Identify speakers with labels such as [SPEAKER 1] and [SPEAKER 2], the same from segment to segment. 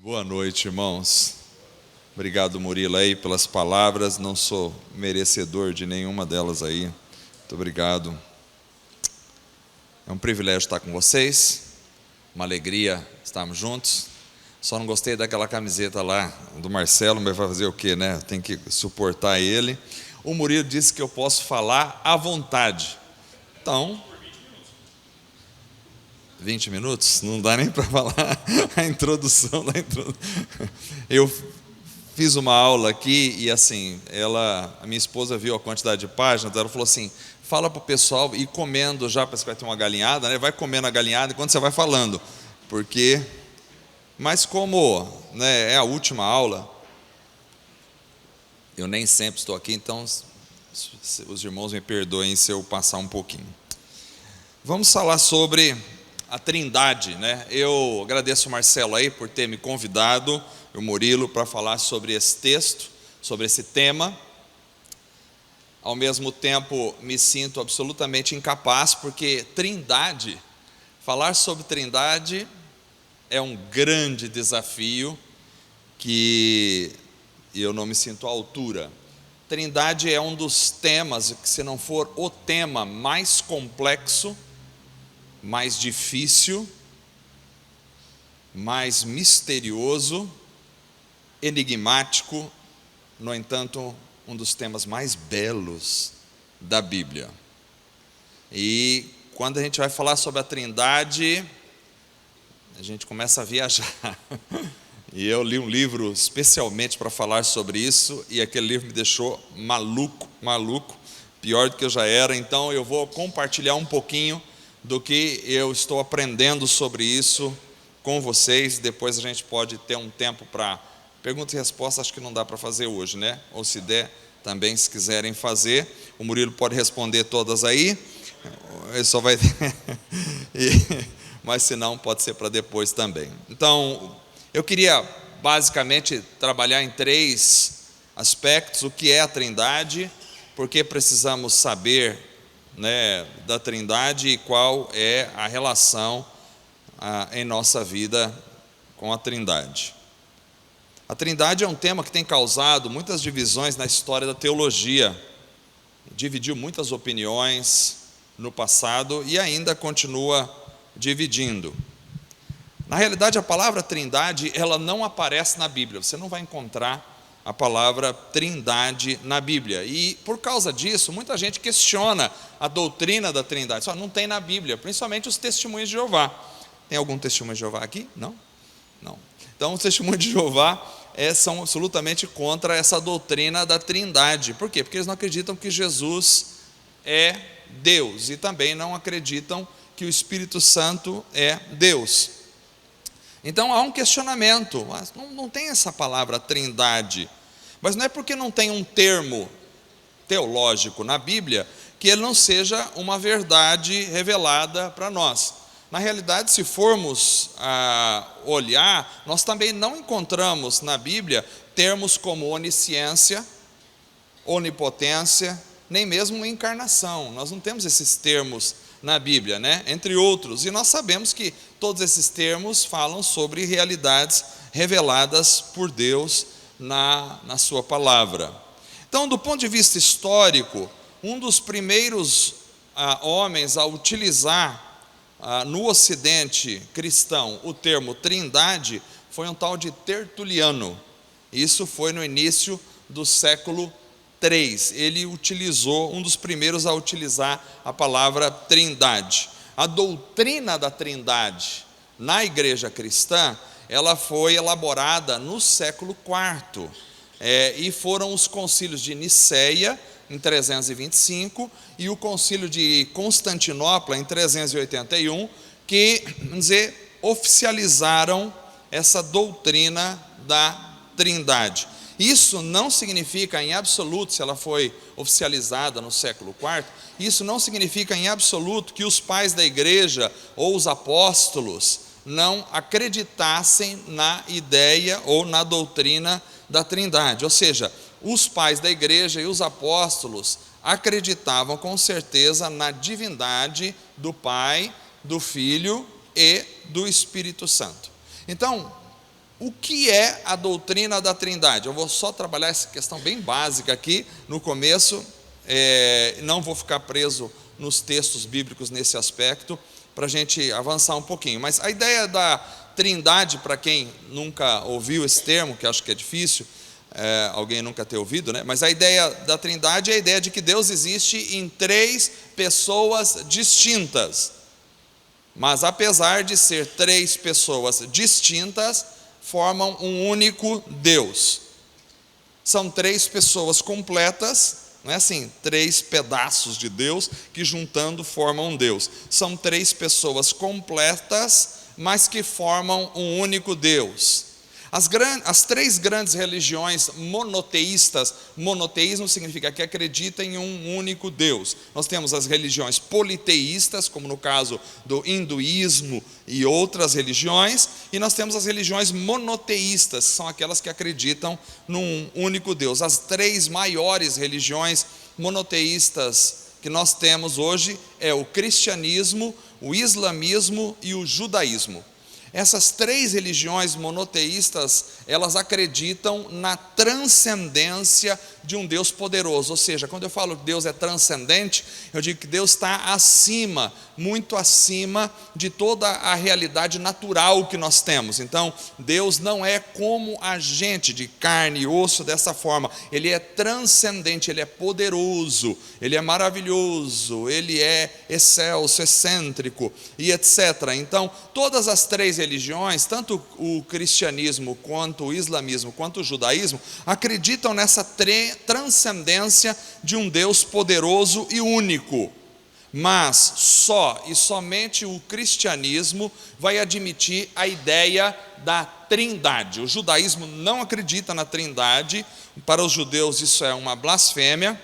[SPEAKER 1] Boa noite, irmãos. Obrigado, Murilo, aí pelas palavras. Não sou merecedor de nenhuma delas aí. Muito obrigado. É um privilégio estar com vocês. Uma alegria estarmos juntos. Só não gostei daquela camiseta lá do Marcelo, mas vai fazer o quê, né? Tem que suportar ele. O Murilo disse que eu posso falar à vontade. Então, 20 minutos? Não dá nem para falar a introdução da introdução. Eu fiz uma aula aqui e assim, a minha esposa viu a quantidade de páginas, ela falou assim, fala para o pessoal ir comendo já, parece que vai ter uma galinhada, né? Vai comendo a galinhada enquanto você vai falando, mas como, né, é a última aula, eu nem sempre estou aqui, então os irmãos me perdoem se eu passar um pouquinho. Vamos falar sobre a Trindade, né? Eu agradeço o Marcelo aí por ter me convidado, o Murilo, para falar sobre esse texto, sobre esse tema. Ao mesmo tempo, me sinto absolutamente incapaz, porque Trindade, falar sobre Trindade é um grande desafio que eu não me sinto à altura. Trindade é um dos temas, que se não for o tema mais complexo, mais difícil, mais misterioso, enigmático, no entanto, um dos temas mais belos da Bíblia. E quando a gente vai falar sobre a Trindade, a gente começa a viajar. E eu li um livro especialmente para falar sobre isso, e aquele livro me deixou maluco, pior do que eu já era. Então eu vou compartilhar um pouquinho do que eu estou aprendendo sobre isso com vocês. Depois a gente pode ter um tempo para perguntas e respostas. Acho que não dá para fazer hoje, né? Ou se der, também, se quiserem fazer, o Murilo pode responder todas aí. Ele só vai mas se não, pode ser para depois também. Então, eu queria basicamente trabalhar em 3 aspectos: o que é a Trindade, por que precisamos saber, né, da Trindade, e qual é a relação em nossa vida com a Trindade. A Trindade é um tema que tem causado muitas divisões na história da teologia, dividiu muitas opiniões no passado e ainda continua dividindo. Na realidade, a palavra Trindade, ela não aparece na Bíblia. Você não vai encontrar a palavra Trindade na Bíblia. E por causa disso, muita gente questiona a doutrina da Trindade. Só não tem na Bíblia, principalmente os testemunhos de Jeová. Tem algum testemunho de Jeová aqui? Não? Não. Então, os testemunhos de Jeová são absolutamente contra essa doutrina da Trindade. Por quê? Porque eles não acreditam que Jesus é Deus, e também não acreditam que o Espírito Santo é Deus. Então há um questionamento, mas não tem essa palavra Trindade. Mas não é porque não tem um termo teológico na Bíblia que ele não seja uma verdade revelada para nós. Na realidade, se formos olhar, nós também não encontramos na Bíblia termos como onisciência, onipotência, nem mesmo encarnação. Nós não temos esses termos na Bíblia, né? Entre outros. E nós sabemos que todos esses termos falam sobre realidades reveladas por Deus na sua palavra. Então, do ponto de vista histórico, um dos primeiros homens a utilizar no Ocidente cristão o termo Trindade foi um tal de Tertuliano. Isso foi no início do século III. Ele utilizou, um dos primeiros a utilizar a palavra Trindade. A doutrina da Trindade na igreja cristã, ela foi elaborada no século IV, e foram os concílios de Niceia em 325 e o concílio de Constantinopla em 381, que, vamos dizer, oficializaram essa doutrina da Trindade. Isso não significa em absoluto, se ela foi oficializada no século IV, isso não significa em absoluto que os pais da igreja ou os apóstolos não acreditassem na ideia ou na doutrina da Trindade. Ou seja, os pais da igreja e os apóstolos acreditavam com certeza na divindade do Pai, do Filho e do Espírito Santo. Então, o que é a doutrina da Trindade? Eu vou só trabalhar essa questão bem básica aqui no começo, não vou ficar preso nos textos bíblicos nesse aspecto, para a gente avançar um pouquinho. Mas a ideia da Trindade, para quem nunca ouviu esse termo, que acho que é difícil, alguém nunca ter ouvido, né? Mas a ideia da Trindade é a ideia de que Deus existe em 3 pessoas distintas. Mas apesar de ser 3 pessoas distintas, formam um único Deus. São 3 pessoas completas, não é assim, 3 pedaços de Deus que juntando formam um Deus. São 3 pessoas completas, mas que formam um único Deus. As 3 grandes religiões monoteístas, monoteísmo significa que acreditam em um único Deus. Nós temos as religiões politeístas, como no caso do hinduísmo e outras religiões, e nós temos as religiões monoteístas, que são aquelas que acreditam num único Deus. As 3 maiores religiões monoteístas que nós temos hoje é o cristianismo, o islamismo e o judaísmo. Essas 3 religiões monoteístas, elas acreditam na transcendência de um Deus poderoso. Ou seja, quando eu falo que Deus é transcendente, eu digo que Deus está acima, muito acima de toda a realidade natural que nós temos. Então, Deus não é como a gente, de carne e osso, dessa forma. Ele é transcendente, Ele é poderoso, Ele é maravilhoso, Ele é excelso, excêntrico e etc. Então, todas as 3 religiões, tanto o cristianismo, quanto o islamismo, quanto o judaísmo, acreditam nessa transcendência de um Deus poderoso e único. Mas só e somente o cristianismo vai admitir a ideia da Trindade. O judaísmo não acredita na Trindade, para os judeus isso é uma blasfêmia,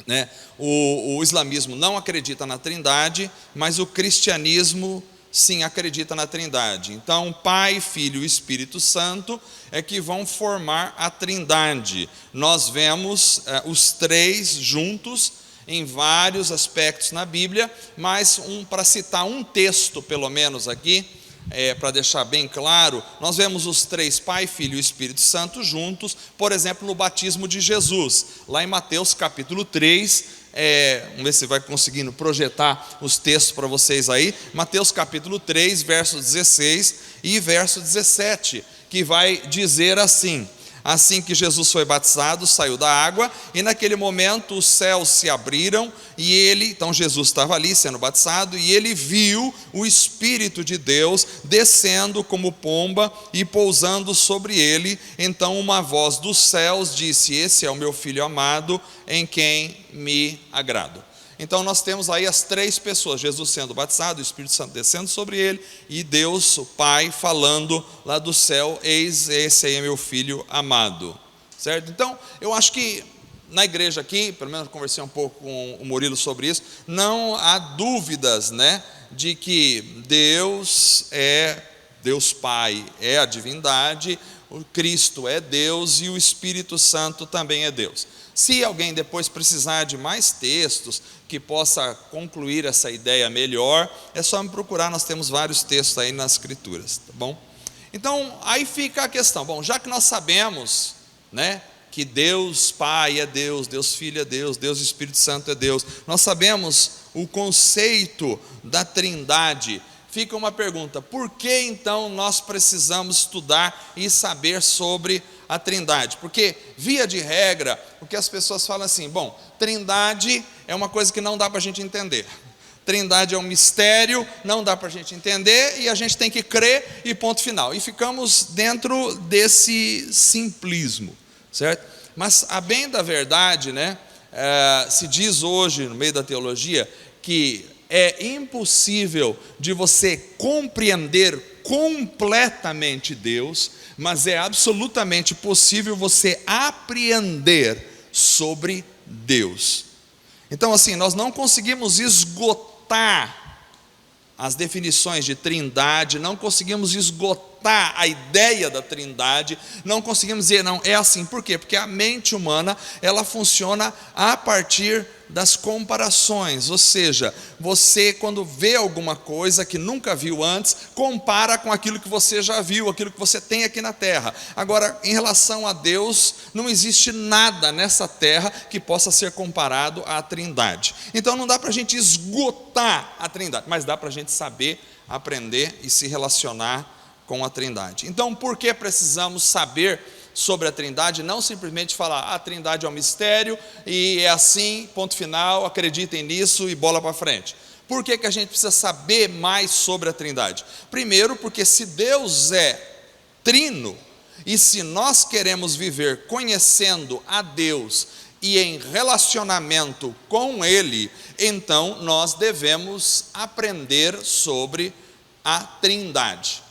[SPEAKER 1] né? O islamismo não acredita na Trindade, mas o cristianismo sim acredita na Trindade. Então, Pai, Filho e Espírito Santo é que vão formar a Trindade. Nós vemos os 3 juntos em vários aspectos na Bíblia, mas para citar um texto pelo menos aqui, para deixar bem claro, nós vemos os 3, Pai, Filho e Espírito Santo juntos, por exemplo, no batismo de Jesus, lá em Mateus capítulo 3, vamos ver se vai conseguindo projetar os textos para vocês aí, Mateus capítulo 3, verso 16 e verso 17, que vai dizer assim: assim que Jesus foi batizado, saiu da água, e naquele momento os céus se abriram, e então Jesus estava ali sendo batizado, e ele viu o Espírito de Deus descendo como pomba e pousando sobre ele. Então uma voz dos céus disse: esse é o meu Filho amado, em quem me agrado. Então nós temos aí as 3 pessoas, Jesus sendo batizado, o Espírito Santo descendo sobre ele, e Deus, o Pai, falando lá do céu: eis, esse aí é meu Filho amado, certo? Então, eu acho que na igreja aqui, pelo menos conversei um pouco com o Murilo sobre isso, não há dúvidas, né, de que Deus é Deus Pai, é a divindade, o Cristo é Deus e o Espírito Santo também é Deus. Se alguém depois precisar de mais textos que possa concluir essa ideia melhor, é só me procurar, nós temos vários textos aí nas Escrituras, tá bom? Então, aí fica a questão, bom, já que nós sabemos, né, que Deus Pai é Deus, Deus Filho é Deus, Deus Espírito Santo é Deus, nós sabemos o conceito da Trindade, fica uma pergunta: por que então nós precisamos estudar e saber sobre a Trindade? Porque, via de regra, o que as pessoas falam assim, bom, Trindade é uma coisa que não dá para a gente entender, Trindade é um mistério, não dá para a gente entender, e a gente tem que crer e ponto final, e ficamos dentro desse simplismo, certo? Mas a bem da verdade, né, se diz hoje no meio da teologia que é impossível de você compreender completamente Deus, mas é absolutamente possível você apreender sobre Deus. Então, assim, nós não conseguimos esgotar as definições de Trindade, não conseguimos esgotar esgotar a ideia da trindade, não conseguimos dizer, não, é assim. Por quê? Porque a mente humana, ela funciona a partir das comparações, ou seja, você quando vê alguma coisa que nunca viu antes, compara com aquilo que você já viu, aquilo que você tem aqui na terra. Agora, em relação a Deus, não existe nada nessa terra que possa ser comparado à trindade. Então não dá para a gente esgotar a trindade, mas dá para a gente saber, aprender e se relacionar com a trindade. Então, por que precisamos saber sobre a trindade? Não simplesmente falar, a trindade é um mistério e é assim, ponto final, acreditem nisso e bola para frente. Por que a gente precisa saber mais sobre a trindade? Primeiro, porque se Deus é trino, e se nós queremos viver conhecendo a Deus e em relacionamento com Ele, então nós devemos aprender sobre a trindade.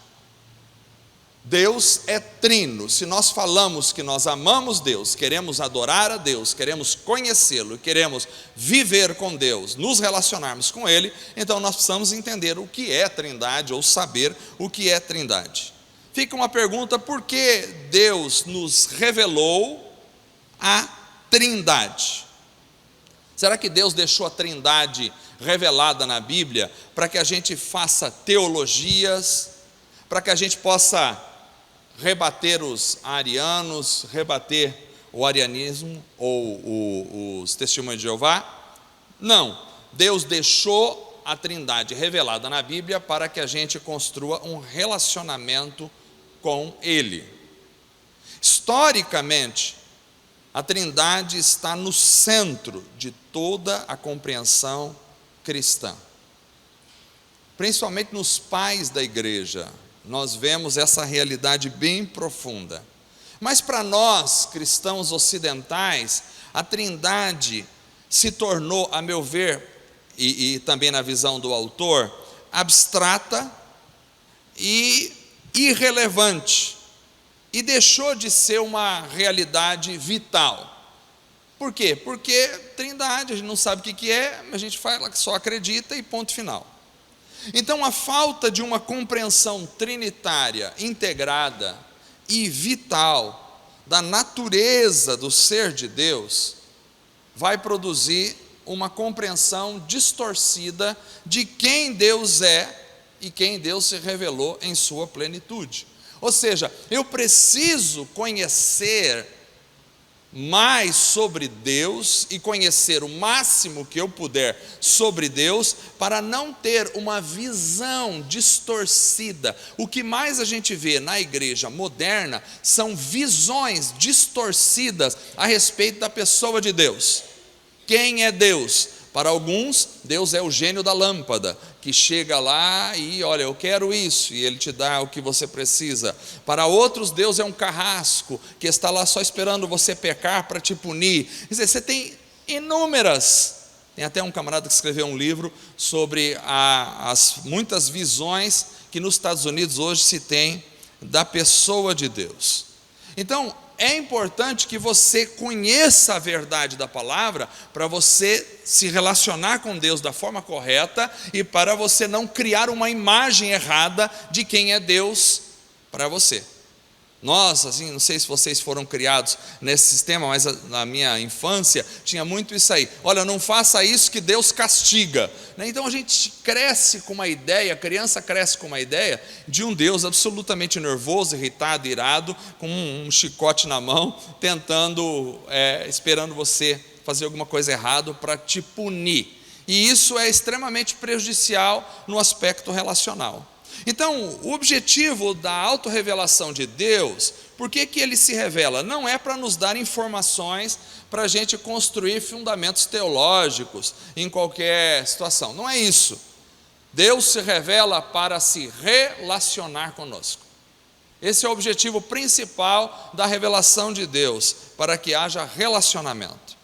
[SPEAKER 1] Deus é trino. Se nós falamos que nós amamos Deus, queremos adorar a Deus, queremos conhecê-lo, queremos viver com Deus, nos relacionarmos com Ele, então nós precisamos entender o que é trindade, ou saber o que é trindade. Fica uma pergunta: por que Deus nos revelou a trindade? Será que Deus deixou a trindade revelada na Bíblia para que a gente faça teologias, para que a gente possa rebater os arianos, rebater o arianismo ou os testemunhos de Jeová? Não, Deus deixou a trindade revelada na Bíblia para que a gente construa um relacionamento com Ele. Historicamente, a trindade está no centro de toda a compreensão cristã. Principalmente nos pais da igreja, nós vemos essa realidade bem profunda. Mas para nós, cristãos ocidentais, a trindade se tornou, a meu ver, e também na visão do autor, abstrata e irrelevante, e deixou de ser uma realidade vital. Por quê? Porque trindade, a gente não sabe o que é, a gente fala que só acredita e ponto final. Então a falta de uma compreensão trinitária, integrada e vital da natureza do ser de Deus, vai produzir uma compreensão distorcida de quem Deus é e quem Deus se revelou em sua plenitude. Ou seja, eu preciso conhecer mais sobre Deus e conhecer o máximo que eu puder sobre Deus, para não ter uma visão distorcida. O que mais a gente vê na igreja moderna são visões distorcidas a respeito da pessoa de Deus. Quem é Deus? Para alguns, Deus é o gênio da lâmpada, que chega lá e olha, eu quero isso, e Ele te dá o que você precisa. Para outros, Deus é um carrasco, que está lá só esperando você pecar para te punir. Quer dizer, você tem inúmeras. Tem até um camarada que escreveu um livro sobre as muitas visões que nos Estados Unidos hoje se tem da pessoa de Deus. Então, é importante que você conheça a verdade da palavra para você se relacionar com Deus da forma correta e para você não criar uma imagem errada de quem é Deus para você. Nós, assim, não sei se vocês foram criados nesse sistema, mas na minha infância tinha muito isso aí. Olha, não faça isso que Deus castiga. Então a gente cresce com uma ideia, a criança cresce com uma ideia de um Deus absolutamente nervoso, irritado, irado, com um chicote na mão, esperando você fazer alguma coisa errada para te punir. E isso é extremamente prejudicial no aspecto relacional. Então, o objetivo da autorrevelação de Deus, por que Ele se revela? Não é para nos dar informações para a gente construir fundamentos teológicos em qualquer situação, não é isso. Deus se revela para se relacionar conosco. Esse é o objetivo principal da revelação de Deus, para que haja relacionamento.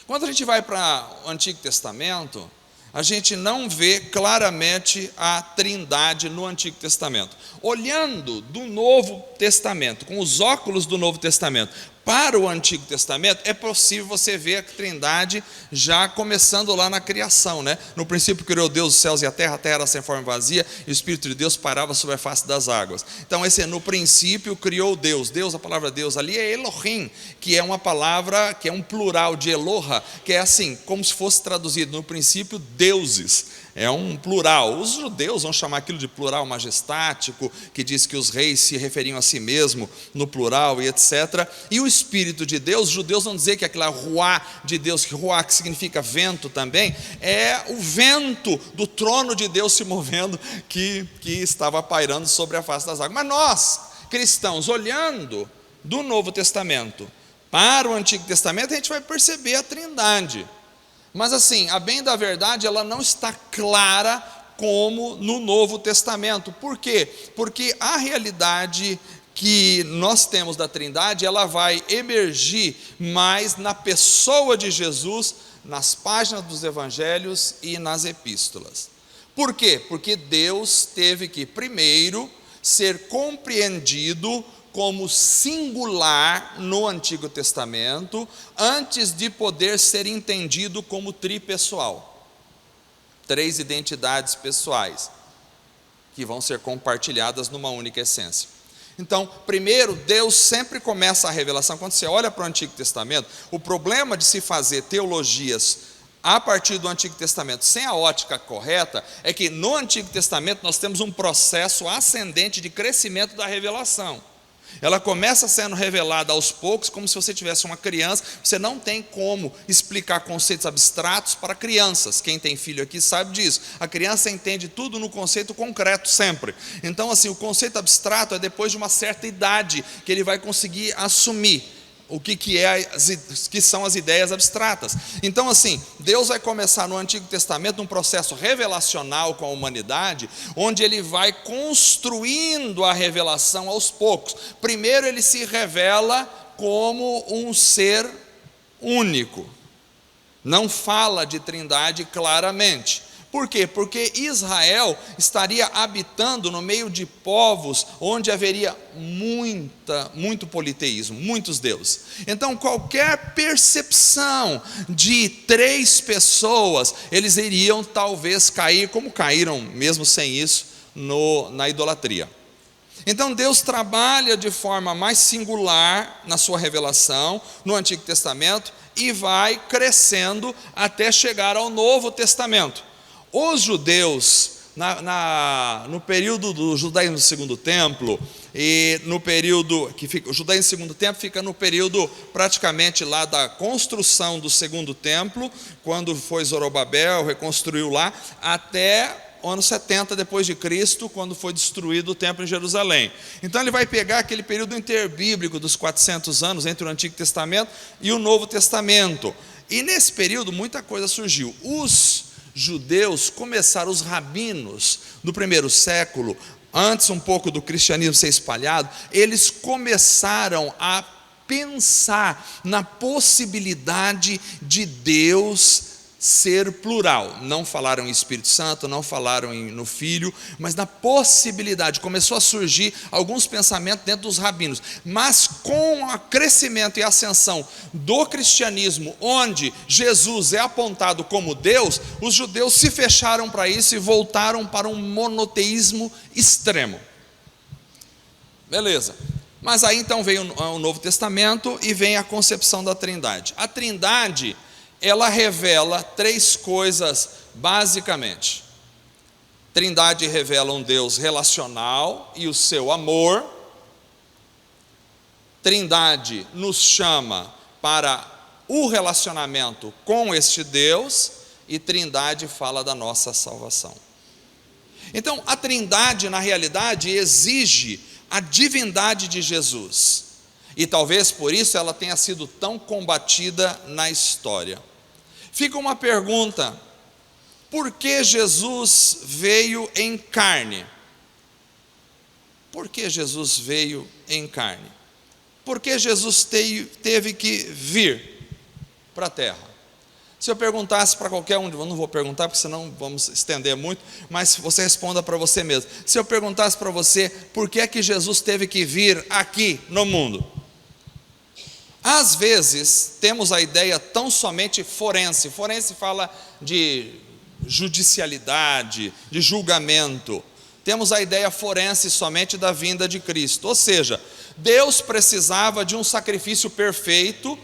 [SPEAKER 1] Quando a gente vai para o Antigo Testamento, a gente não vê claramente a trindade no Antigo Testamento. Olhando do Novo Testamento, com os óculos do Novo Testamento, para o Antigo Testamento, é possível você ver a Trindade já começando lá na criação, né? No princípio criou Deus os céus e a terra era sem forma e vazia, e o Espírito de Deus pairava sobre a face das águas. Então esse é no princípio criou Deus. Deus, a palavra Deus ali é Elohim, que é uma palavra, que é um plural de Eloha, que é assim, como se fosse traduzido no princípio deuses. É um plural. Os judeus vão chamar aquilo de plural majestático, que diz que os reis se referiam a si mesmo no plural e etc. E o Espírito de Deus, os judeus vão dizer que aquela ruá de Deus, que ruá que significa vento também, é o vento do trono de Deus se movendo, que estava pairando sobre a face das águas. Mas nós, cristãos, olhando do Novo Testamento para o Antigo Testamento, a gente vai perceber a Trindade. Mas assim, a bem da verdade, ela não está clara como no Novo Testamento. Por quê? Porque a realidade que nós temos da Trindade, ela vai emergir mais na pessoa de Jesus, nas páginas dos Evangelhos e nas epístolas. Por quê? Porque Deus teve que primeiro ser compreendido como singular no Antigo Testamento, antes de poder ser entendido como tripessoal. 3 identidades pessoais, que vão ser compartilhadas numa única essência. Então, primeiro, Deus sempre começa a revelação. Quando você olha para o Antigo Testamento, o problema de se fazer teologias a partir do Antigo Testamento sem a ótica correta, é que no Antigo Testamento nós temos um processo ascendente de crescimento da revelação. Ela começa sendo revelada aos poucos, como se você tivesse uma criança. Você não tem como explicar conceitos abstratos para crianças. Quem tem filho aqui sabe disso. A criança entende tudo no conceito concreto sempre. Então assim, o conceito abstrato é depois de uma certa idade que ele vai conseguir assumir o que são as ideias abstratas. Então assim, Deus vai começar no Antigo Testamento um processo revelacional com a humanidade, onde ele vai construindo a revelação aos poucos. Primeiro ele se revela como um ser único, não fala de Trindade claramente. Por quê? Porque Israel estaria habitando no meio de povos onde haveria muito politeísmo, muitos deuses. Então qualquer percepção de 3 pessoas, eles iriam talvez cair, como caíram mesmo sem isso, na idolatria. Então Deus trabalha de forma mais singular na sua revelação no Antigo Testamento e vai crescendo até chegar ao Novo Testamento. Os judeus, no período do judaísmo do Segundo Templo, e no período que fica, o judaísmo do Segundo Templo fica no período praticamente lá da construção do Segundo Templo, quando foi Zorobabel, reconstruiu lá, até o ano 70 depois de Cristo, quando foi destruído o templo em Jerusalém. Então ele vai pegar aquele período interbíblico dos 400 anos entre o Antigo Testamento e o Novo Testamento. E nesse período muita coisa surgiu. Os judeus começaram, os rabinos do primeiro século, antes um pouco do cristianismo ser espalhado, eles começaram a pensar na possibilidade de Deus ser plural. Não falaram em Espírito Santo, não falaram no Filho, mas na possibilidade. Começou a surgir alguns pensamentos dentro dos rabinos, mas com o crescimento e ascensão do cristianismo, onde Jesus é apontado como Deus, os judeus se fecharam para isso e voltaram para um monoteísmo extremo. Beleza. Mas aí então vem o Novo Testamento e vem a concepção da Trindade. A Trindade, ela revela 3 coisas basicamente. Trindade revela um Deus relacional e o seu amor. Trindade nos chama para o relacionamento com este Deus, e Trindade fala da nossa salvação. Então a Trindade na realidade exige a divindade de Jesus, e talvez por isso ela tenha sido tão combatida na história. Fica uma pergunta: por que Jesus veio em carne? Por que Jesus veio em carne? Por que Jesus teve que vir para a terra? Se eu perguntasse para qualquer um, eu não vou perguntar porque senão vamos estender muito, mas você responda para você mesmo. Se eu perguntasse para você, por que é que Jesus teve que vir aqui no mundo? Às vezes, temos a ideia tão somente forense. Forense fala de judicialidade, de julgamento. Temos a ideia forense somente da vinda de Cristo. Ou seja, Deus precisava de um sacrifício perfeito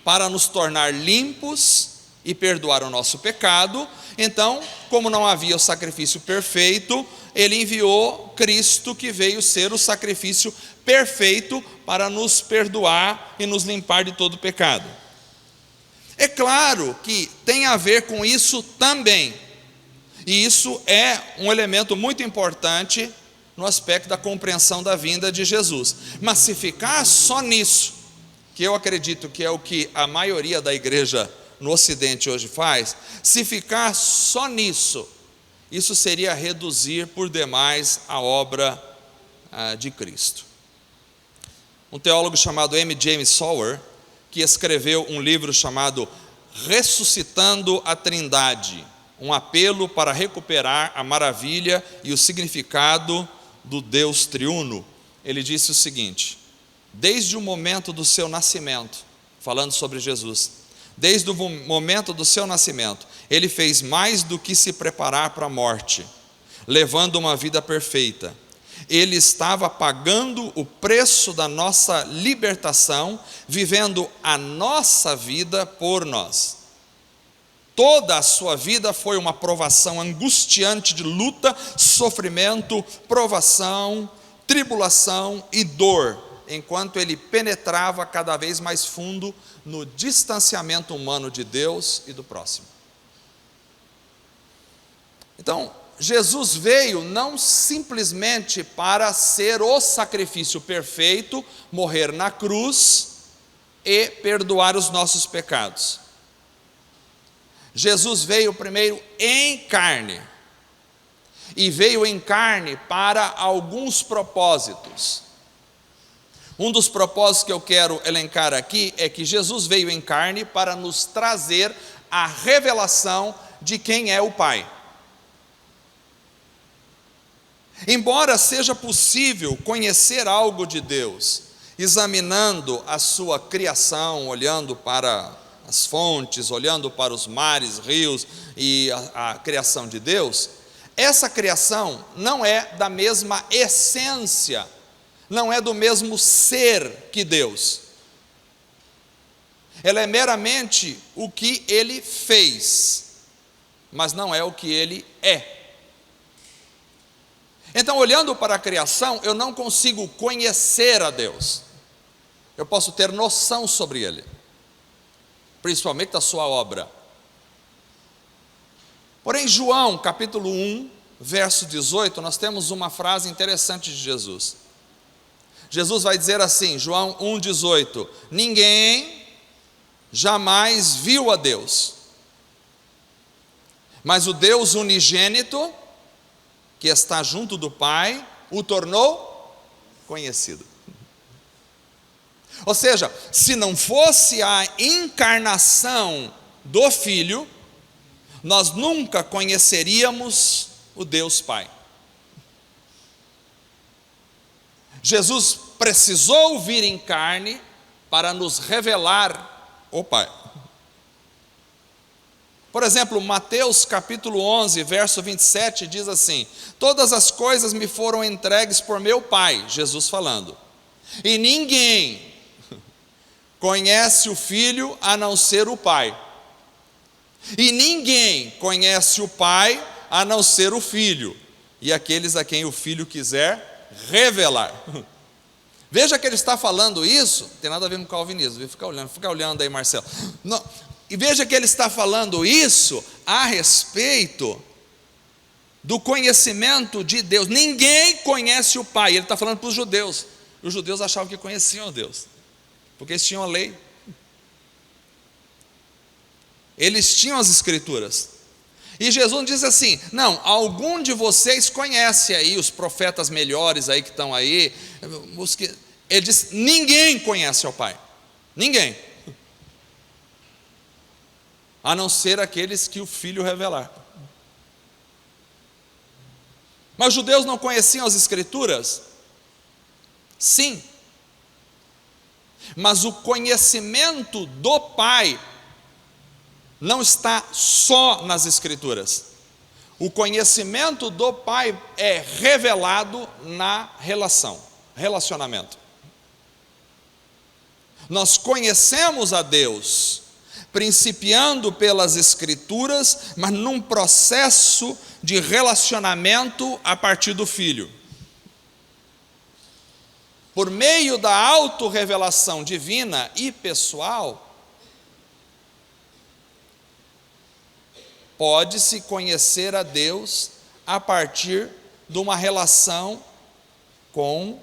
[SPEAKER 1] para nos tornar limpos e perdoar o nosso pecado. Então, como não havia o sacrifício perfeito, Ele enviou Cristo, que veio ser o sacrifício perfeito para nos perdoar e nos limpar de todo pecado. É claro que tem a ver com isso também, e isso é um elemento muito importante no aspecto da compreensão da vinda de Jesus. Mas se ficar só nisso, que eu acredito que é o que a maioria da igreja no Ocidente hoje faz, se ficar só nisso, isso seria reduzir por demais a obra de Cristo. Um teólogo chamado M. James Sowers, que escreveu um livro chamado Ressuscitando a Trindade, um apelo para recuperar a maravilha e o significado do Deus triuno, ele disse o seguinte: desde o momento do seu nascimento, falando sobre Jesus, desde o momento do seu nascimento, Ele fez mais do que se preparar para a morte, levando uma vida perfeita. Ele estava pagando o preço da nossa libertação, vivendo a nossa vida por nós. Toda a sua vida foi uma provação angustiante de luta, sofrimento, provação, tribulação e dor, enquanto ele penetrava cada vez mais fundo no distanciamento humano de Deus e do próximo. Então, Jesus veio não simplesmente para ser o sacrifício perfeito, morrer na cruz e perdoar os nossos pecados. Jesus veio primeiro em carne, e veio em carne para alguns propósitos. Um dos propósitos que eu quero elencar aqui é que Jesus veio em carne para nos trazer a revelação de quem é o Pai. Embora seja possível conhecer algo de Deus, examinando a sua criação, olhando para as fontes, olhando para os mares, rios e a criação de Deus, essa criação não é da mesma essência, não é do mesmo ser que Deus. Ela é meramente o que Ele fez, mas não é o que Ele é. Então, olhando para a criação, eu não consigo conhecer a Deus. Eu posso ter noção sobre Ele, principalmente da sua obra. Porém, João, capítulo 1, verso 18, nós temos uma frase interessante de Jesus. Jesus vai dizer assim, João 1,18: ninguém jamais viu a Deus, mas o Deus unigênito, que está junto do Pai, o tornou conhecido. Ou seja, se não fosse a encarnação do Filho, nós nunca conheceríamos o Deus Pai. Jesus precisou vir em carne para nos revelar o Pai. Por exemplo, Mateus capítulo 11, verso 27 diz assim: todas as coisas me foram entregues por meu Pai, Jesus falando, e ninguém conhece o Filho a não ser o Pai, e ninguém conhece o Pai a não ser o Filho, e aqueles a quem o Filho quiser revelar. Veja que ele está falando isso, não tem nada a ver com calvinismo, fica olhando aí, Marcelo. Não, e veja que ele está falando isso a respeito do conhecimento de Deus. Ninguém conhece o Pai. Ele está falando para os judeus. Os judeus achavam que conheciam Deus, porque eles tinham a lei, eles tinham as escrituras. E Jesus diz assim: não, algum de vocês conhece aí os profetas melhores aí que estão aí. Ele diz: ninguém conhece o Pai, ninguém, a não ser aqueles que o Filho revelar. Mas os judeus não conheciam as escrituras? Sim. Mas o conhecimento do Pai não está só nas Escrituras. O conhecimento do Pai é revelado na relacionamento. Nós conhecemos a Deus, principiando pelas Escrituras, mas num processo de relacionamento a partir do Filho. Por meio da autorrevelação divina e pessoal, pode-se conhecer a Deus a partir de uma relação com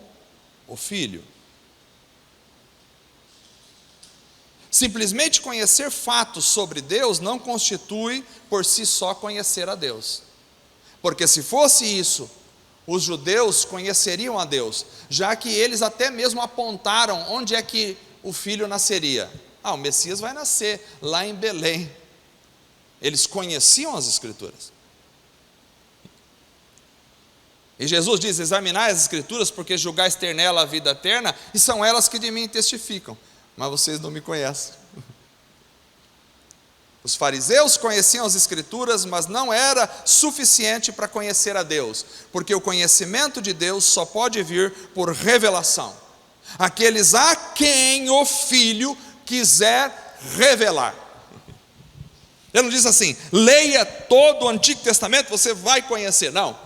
[SPEAKER 1] o Filho. Simplesmente conhecer fatos sobre Deus não constitui por si só conhecer a Deus. Porque se fosse isso, os judeus conheceriam a Deus, já que eles até mesmo apontaram onde é que o filho nasceria. O Messias vai nascer lá em Belém. Eles conheciam as Escrituras. E Jesus diz: examinai as Escrituras, porque julgais ter nela a vida eterna, e são elas que de mim testificam. Mas vocês não me conhecem. Os fariseus conheciam as Escrituras, mas não era suficiente para conhecer a Deus, porque o conhecimento de Deus só pode vir por revelação. Aqueles a quem o Filho quiser revelar. Ele não diz assim: leia todo o Antigo Testamento, você vai conhecer. Não.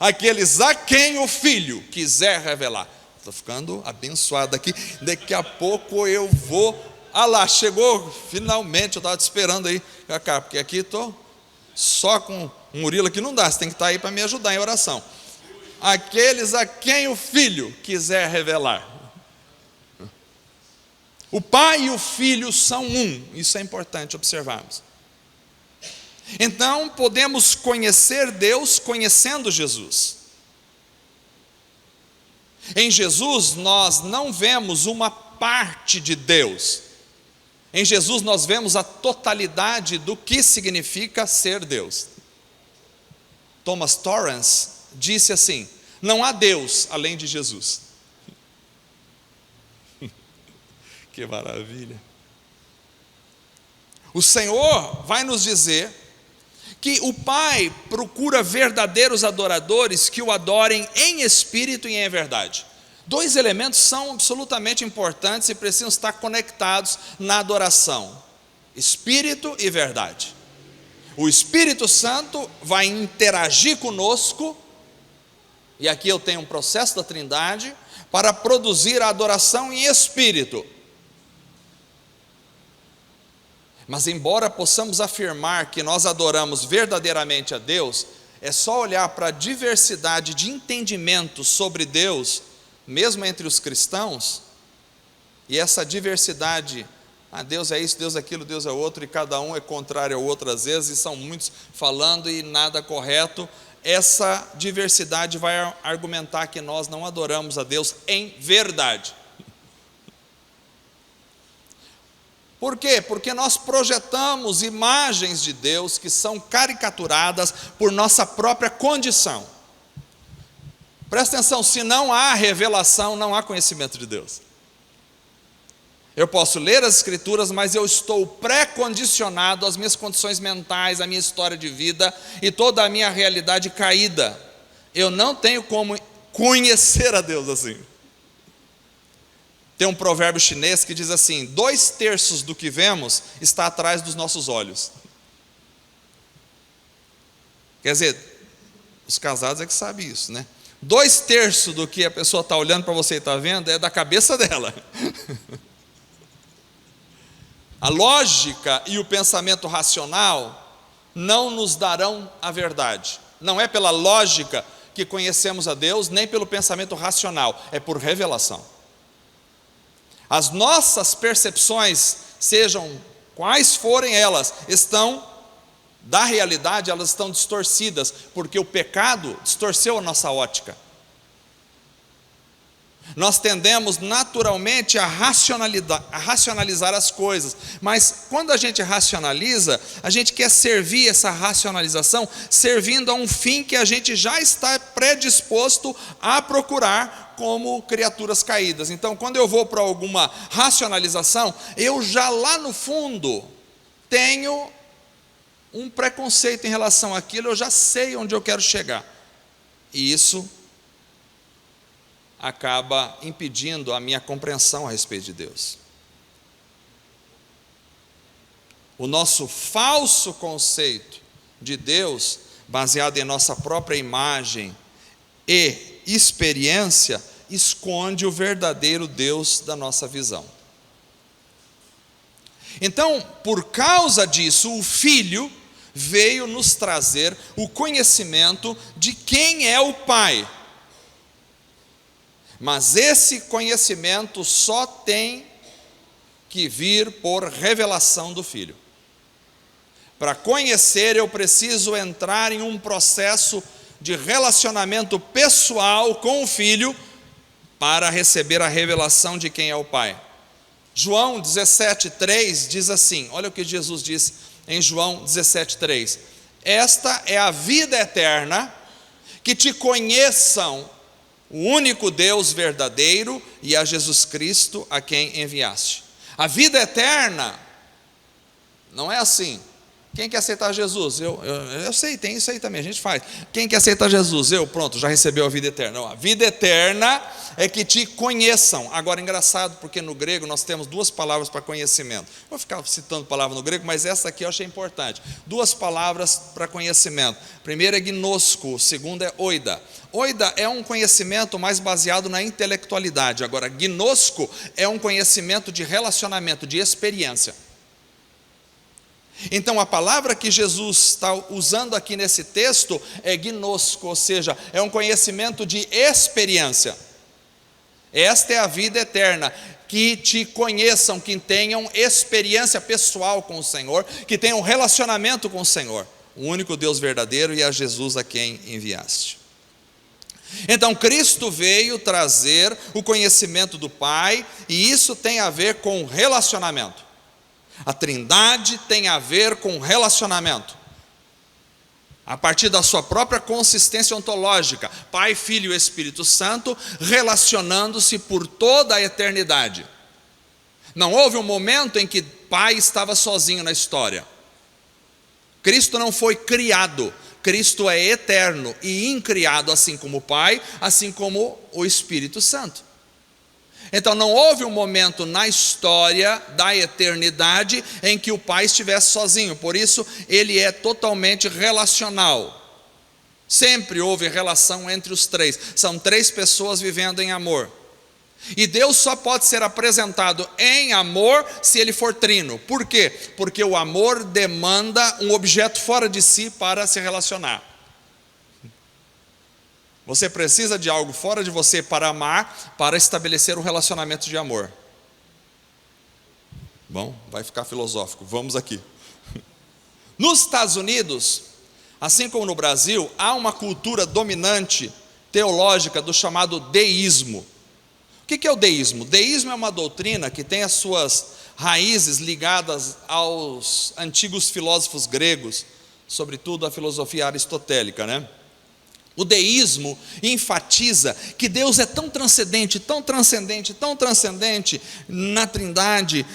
[SPEAKER 1] Aqueles a quem o Filho quiser revelar. Estou ficando abençoado aqui. Daqui a pouco eu vou. Lá, chegou finalmente. Eu estava te esperando aí, Cacá, porque aqui estou só com um Murilo aqui, não dá. Você tem que estar aí para me ajudar em oração. Aqueles a quem o Filho quiser revelar. O Pai e o Filho são um. Isso é importante observarmos. Então, podemos conhecer Deus conhecendo Jesus. Em Jesus, nós não vemos uma parte de Deus. Em Jesus, nós vemos a totalidade do que significa ser Deus. Thomas Torrance disse assim: não há Deus além de Jesus. Que maravilha! O Senhor vai nos dizer que o Pai procura verdadeiros adoradores que o adorem em espírito e em verdade. Dois elementos são absolutamente importantes e precisam estar conectados na adoração: espírito e verdade. O Espírito Santo vai interagir conosco, e aqui eu tenho um processo da Trindade, para produzir a adoração em espírito. Mas embora possamos afirmar que nós adoramos verdadeiramente a Deus, é só olhar para a diversidade de entendimento sobre Deus, mesmo entre os cristãos, e essa diversidade, Deus é isso, Deus é aquilo, Deus é outro, e cada um é contrário ao outro às vezes, e são muitos falando e nada correto. Essa diversidade vai argumentar que nós não adoramos a Deus em verdade. Por quê? Porque nós projetamos imagens de Deus que são caricaturadas por nossa própria condição. Presta atenção, se não há revelação, não há conhecimento de Deus. Eu posso ler as Escrituras, mas eu estou pré-condicionado às minhas condições mentais, à minha história de vida e toda a minha realidade caída. Eu não tenho como conhecer a Deus assim. Tem um provérbio chinês que diz assim: 2/3 do que vemos está atrás dos nossos olhos. Quer dizer, os casados é que sabem isso, né? 2/3 do que a pessoa está olhando para você e está vendo é da cabeça dela. A lógica e o pensamento racional não nos darão a verdade. Não é pela lógica que conhecemos a Deus, nem pelo pensamento racional, é por revelação. As nossas percepções, sejam quais forem elas, da realidade, elas estão distorcidas, porque o pecado distorceu a nossa ótica. Nós tendemos naturalmente a racionalizar as coisas, mas quando a gente racionaliza, a gente quer servir essa racionalização servindo a um fim que a gente já está predisposto a procurar como criaturas caídas. Então, quando eu vou para alguma racionalização, eu já lá no fundo tenho um preconceito em relação àquilo, eu já sei onde eu quero chegar. E isso acaba impedindo a minha compreensão a respeito de Deus. O nosso falso conceito de Deus, baseado em nossa própria imagem e experiência, esconde o verdadeiro Deus da nossa visão. Então, por causa disso, o Filho veio nos trazer o conhecimento de quem é o Pai. Mas esse conhecimento só tem que vir por revelação do Filho. Para conhecer, eu preciso entrar em um processo de relacionamento pessoal com o Filho para receber a revelação de quem é o Pai. João 17,3 diz assim, olha o que Jesus diz em João 17,3: esta é a vida eterna, que te conheçam o único Deus verdadeiro e a Jesus Cristo a quem enviaste. A vida eterna não é assim. Quem quer aceitar Jesus? Eu sei, tem isso aí também, a gente faz. Quem quer aceitar Jesus? Pronto, já recebeu a vida eterna. Não, a vida eterna é que te conheçam. Agora, engraçado, porque no grego nós temos duas palavras para conhecimento. Vou ficar citando palavra no grego, mas essa aqui eu achei importante. Duas palavras para conhecimento. Primeiro é gnosko, segundo é oida. Oida é um conhecimento mais baseado na intelectualidade. Agora, gnosko é um conhecimento de relacionamento, de experiência. Então a palavra que Jesus está usando aqui nesse texto é gnosko, ou seja, é um conhecimento de experiência. Esta é a vida eterna, que te conheçam, que tenham experiência pessoal com o Senhor, que tenham relacionamento com o Senhor, o único Deus verdadeiro e a Jesus a quem enviaste. Então Cristo veio trazer o conhecimento do Pai, e isso tem a ver com relacionamento. A Trindade tem a ver com relacionamento. A partir da sua própria consistência ontológica, Pai, Filho e Espírito Santo, relacionando-se por toda a eternidade. Não houve um momento em que Pai estava sozinho na história. Cristo não foi criado, Cristo é eterno e incriado, assim como o Pai, assim como o Espírito Santo. Então não houve um momento na história da eternidade em que o Pai estivesse sozinho, por isso ele é totalmente relacional. Sempre houve relação entre os três, são três pessoas vivendo em amor. E Deus só pode ser apresentado em amor se ele for trino. Por quê? Porque o amor demanda um objeto fora de si para se relacionar. Você precisa de algo fora de você para amar, para estabelecer um relacionamento de amor. Bom, vai ficar filosófico, vamos aqui. Nos Estados Unidos, assim como no Brasil, há uma cultura dominante teológica do chamado deísmo. O que é o deísmo? O deísmo é uma doutrina que tem as suas raízes ligadas aos antigos filósofos gregos, sobretudo a filosofia aristotélica, né? O deísmo enfatiza que Deus é tão transcendente, tão transcendente, tão transcendente na Trindade,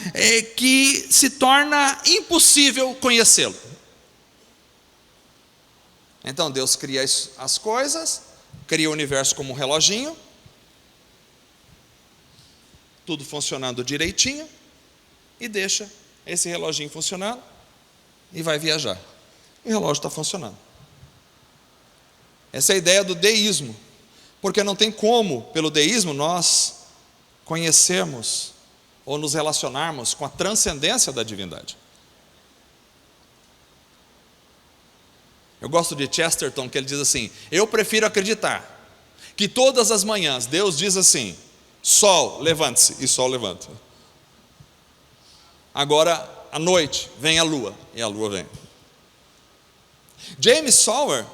[SPEAKER 1] que se torna impossível conhecê-lo. Então Deus cria as coisas, cria o universo como um reloginho, tudo funcionando direitinho, e deixa esse reloginho funcionando e vai viajar. E o relógio está funcionando. Essa é a ideia do deísmo, porque não tem como, pelo deísmo, nós conhecermos ou nos relacionarmos com a transcendência da divindade. Eu gosto de Chesterton, que ele diz assim: eu prefiro acreditar que todas as manhãs Deus diz assim: sol, levante-se, e sol levanta. Agora, à noite, vem a lua, e a lua vem. James Sawyer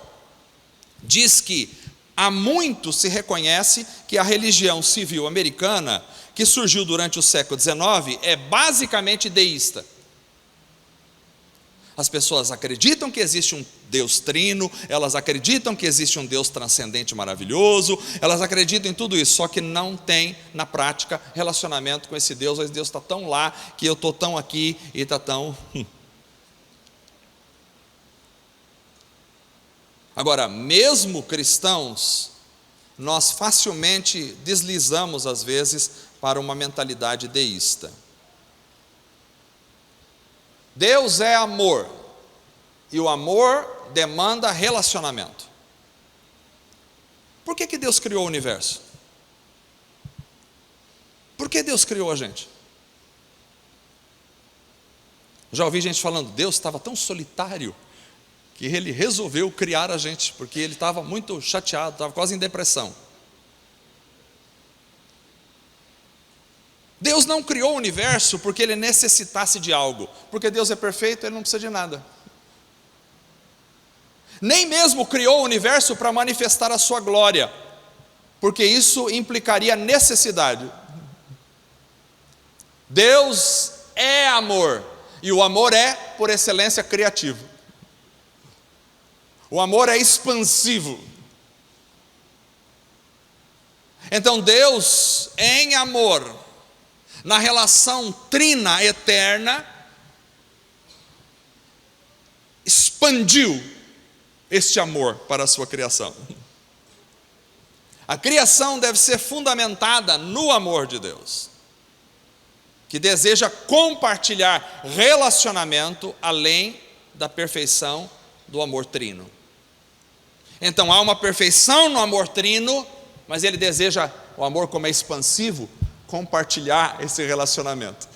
[SPEAKER 1] diz que há muito se reconhece que a religião civil americana, que surgiu durante o século XIX, é basicamente deísta. As pessoas acreditam que existe um Deus trino, elas acreditam que existe um Deus transcendente maravilhoso, elas acreditam em tudo isso, só que não tem na prática relacionamento com esse Deus. Esse Deus está tão lá, que eu estou tão aqui e está tão... Agora, mesmo cristãos, nós facilmente deslizamos às vezes para uma mentalidade deísta. Deus é amor, e o amor demanda relacionamento. Por que Deus criou o universo? Por que Deus criou a gente? Já ouvi gente falando, Deus estava tão solitário, que Ele resolveu criar a gente, porque Ele estava muito chateado, estava quase em depressão. Deus não criou o universo porque Ele necessitasse de algo, porque Deus é perfeito, Ele não precisa de nada. Nem mesmo criou o universo para manifestar a sua glória, porque isso implicaria necessidade. Deus é amor, e o amor é, por excelência, criativo. O amor é expansivo. Então Deus, em amor, na relação trina eterna, expandiu este amor para a sua criação. A criação deve ser fundamentada no amor de Deus, que deseja compartilhar relacionamento além da perfeição do amor trino. Então há uma perfeição no amor trino, mas Ele deseja, o amor como é expansivo, compartilhar esse relacionamento.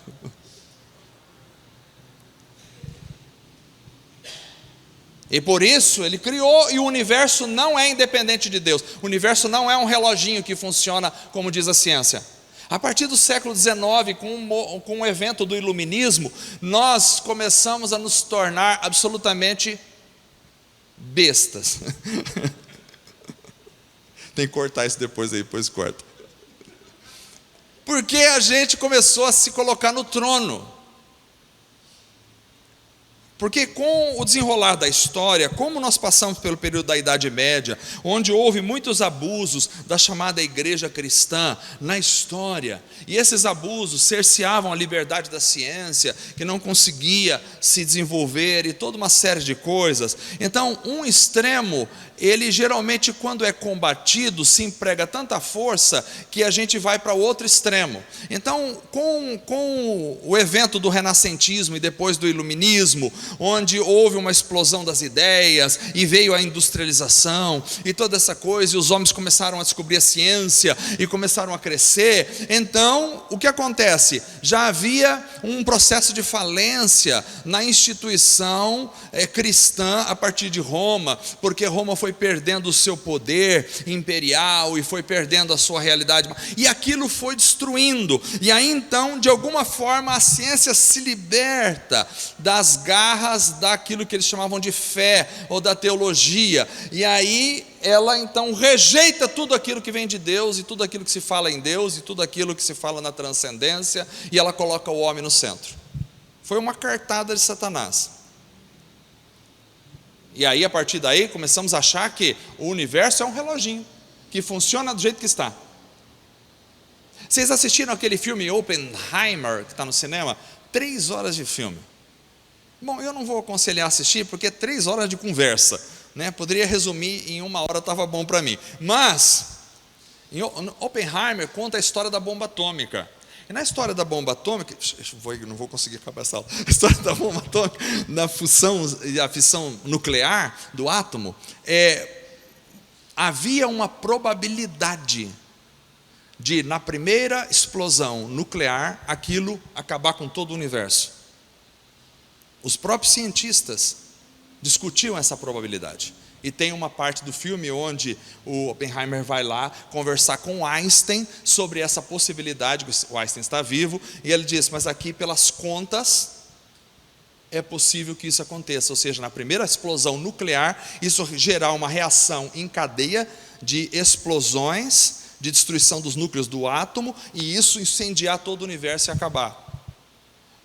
[SPEAKER 1] E por isso Ele criou, e o universo não é independente de Deus. O universo não é um reloginho que funciona como diz a ciência. A partir do século XIX, com o evento do iluminismo, nós começamos a nos tornar absolutamente bestas. Tem que cortar isso depois aí, depois corta. Porque a gente começou a se colocar no trono. Porque com o desenrolar da história, como nós passamos pelo período da Idade Média, onde houve muitos abusos da chamada igreja cristã na história, e esses abusos cerceavam a liberdade da ciência, que não conseguia se desenvolver, e toda uma série de coisas. Então, um extremo, ele geralmente, quando é combatido, se emprega tanta força, que a gente vai para o outro extremo. Então, com o evento do renascentismo e depois do iluminismo, onde houve uma explosão das ideias, e veio a industrialização, e toda essa coisa, e os homens começaram a descobrir a ciência, e começaram a crescer. Então, o que acontece? Já havia um processo de falência na instituição cristã a partir de Roma, porque Roma foi perdendo o seu poder imperial, e foi perdendo a sua realidade, e aquilo foi destruindo, e aí então, de alguma forma, a ciência se liberta das garras daquilo que eles chamavam de fé, ou da teologia, e aí ela então rejeita tudo aquilo que vem de Deus, e tudo aquilo que se fala em Deus, e tudo aquilo que se fala na transcendência, e ela coloca o homem no centro. Foi uma cartada de Satanás. E aí, a partir daí, começamos a achar que o universo é um reloginho, que funciona do jeito que está. Vocês assistiram aquele filme Oppenheimer, que está no cinema? 3 horas de filme. Bom, eu não vou aconselhar a assistir, porque é 3 horas de conversa, né? Poderia resumir em 1 hora, estava bom para mim. Mas, Oppenheimer conta a história da bomba atômica. E na história da bomba atômica, não vou conseguir acabar essa aula, a história da bomba atômica, da fissão nuclear do átomo, havia uma probabilidade de, na primeira explosão nuclear, aquilo acabar com todo o universo. Os próprios cientistas discutiam essa probabilidade. E tem uma parte do filme onde o Oppenheimer vai lá conversar com o Einstein sobre essa possibilidade, o Einstein está vivo, e ele diz, mas aqui pelas contas é possível que isso aconteça, ou seja, na primeira explosão nuclear, isso gerar uma reação em cadeia de explosões, de destruição dos núcleos do átomo, e isso incendiar todo o universo e acabar.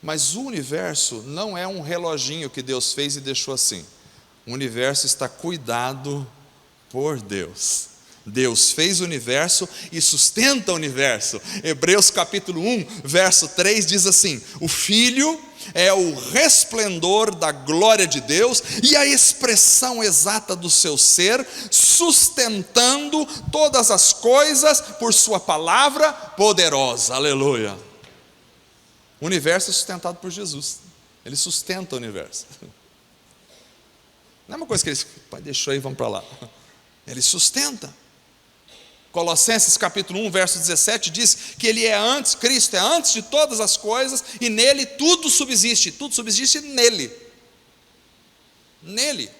[SPEAKER 1] Mas o universo não é um reloginho que Deus fez e deixou assim. O universo está cuidado por Deus. Deus fez o universo e sustenta o universo. Hebreus capítulo 1, verso 3 diz assim: o Filho é o resplendor da glória de Deus e a expressão exata do seu ser, sustentando todas as coisas por sua palavra poderosa. Aleluia. O universo é sustentado por Jesus. Ele sustenta o universo. Não é uma coisa que ele deixou aí, vamos para lá. Ele sustenta. Colossenses capítulo 1, verso 17 diz que ele é antes, Cristo é antes de todas as coisas, e nele tudo subsiste nele. Nele.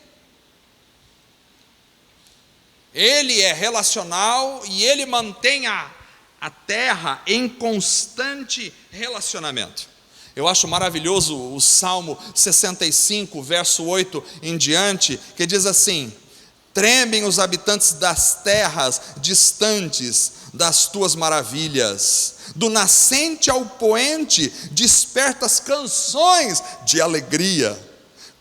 [SPEAKER 1] Ele é relacional e ele mantém a terra em constante relacionamento. Eu acho maravilhoso o Salmo 65, verso 8 em diante, que diz assim: tremem os habitantes das terras distantes das tuas maravilhas, do nascente ao poente despertas canções de alegria.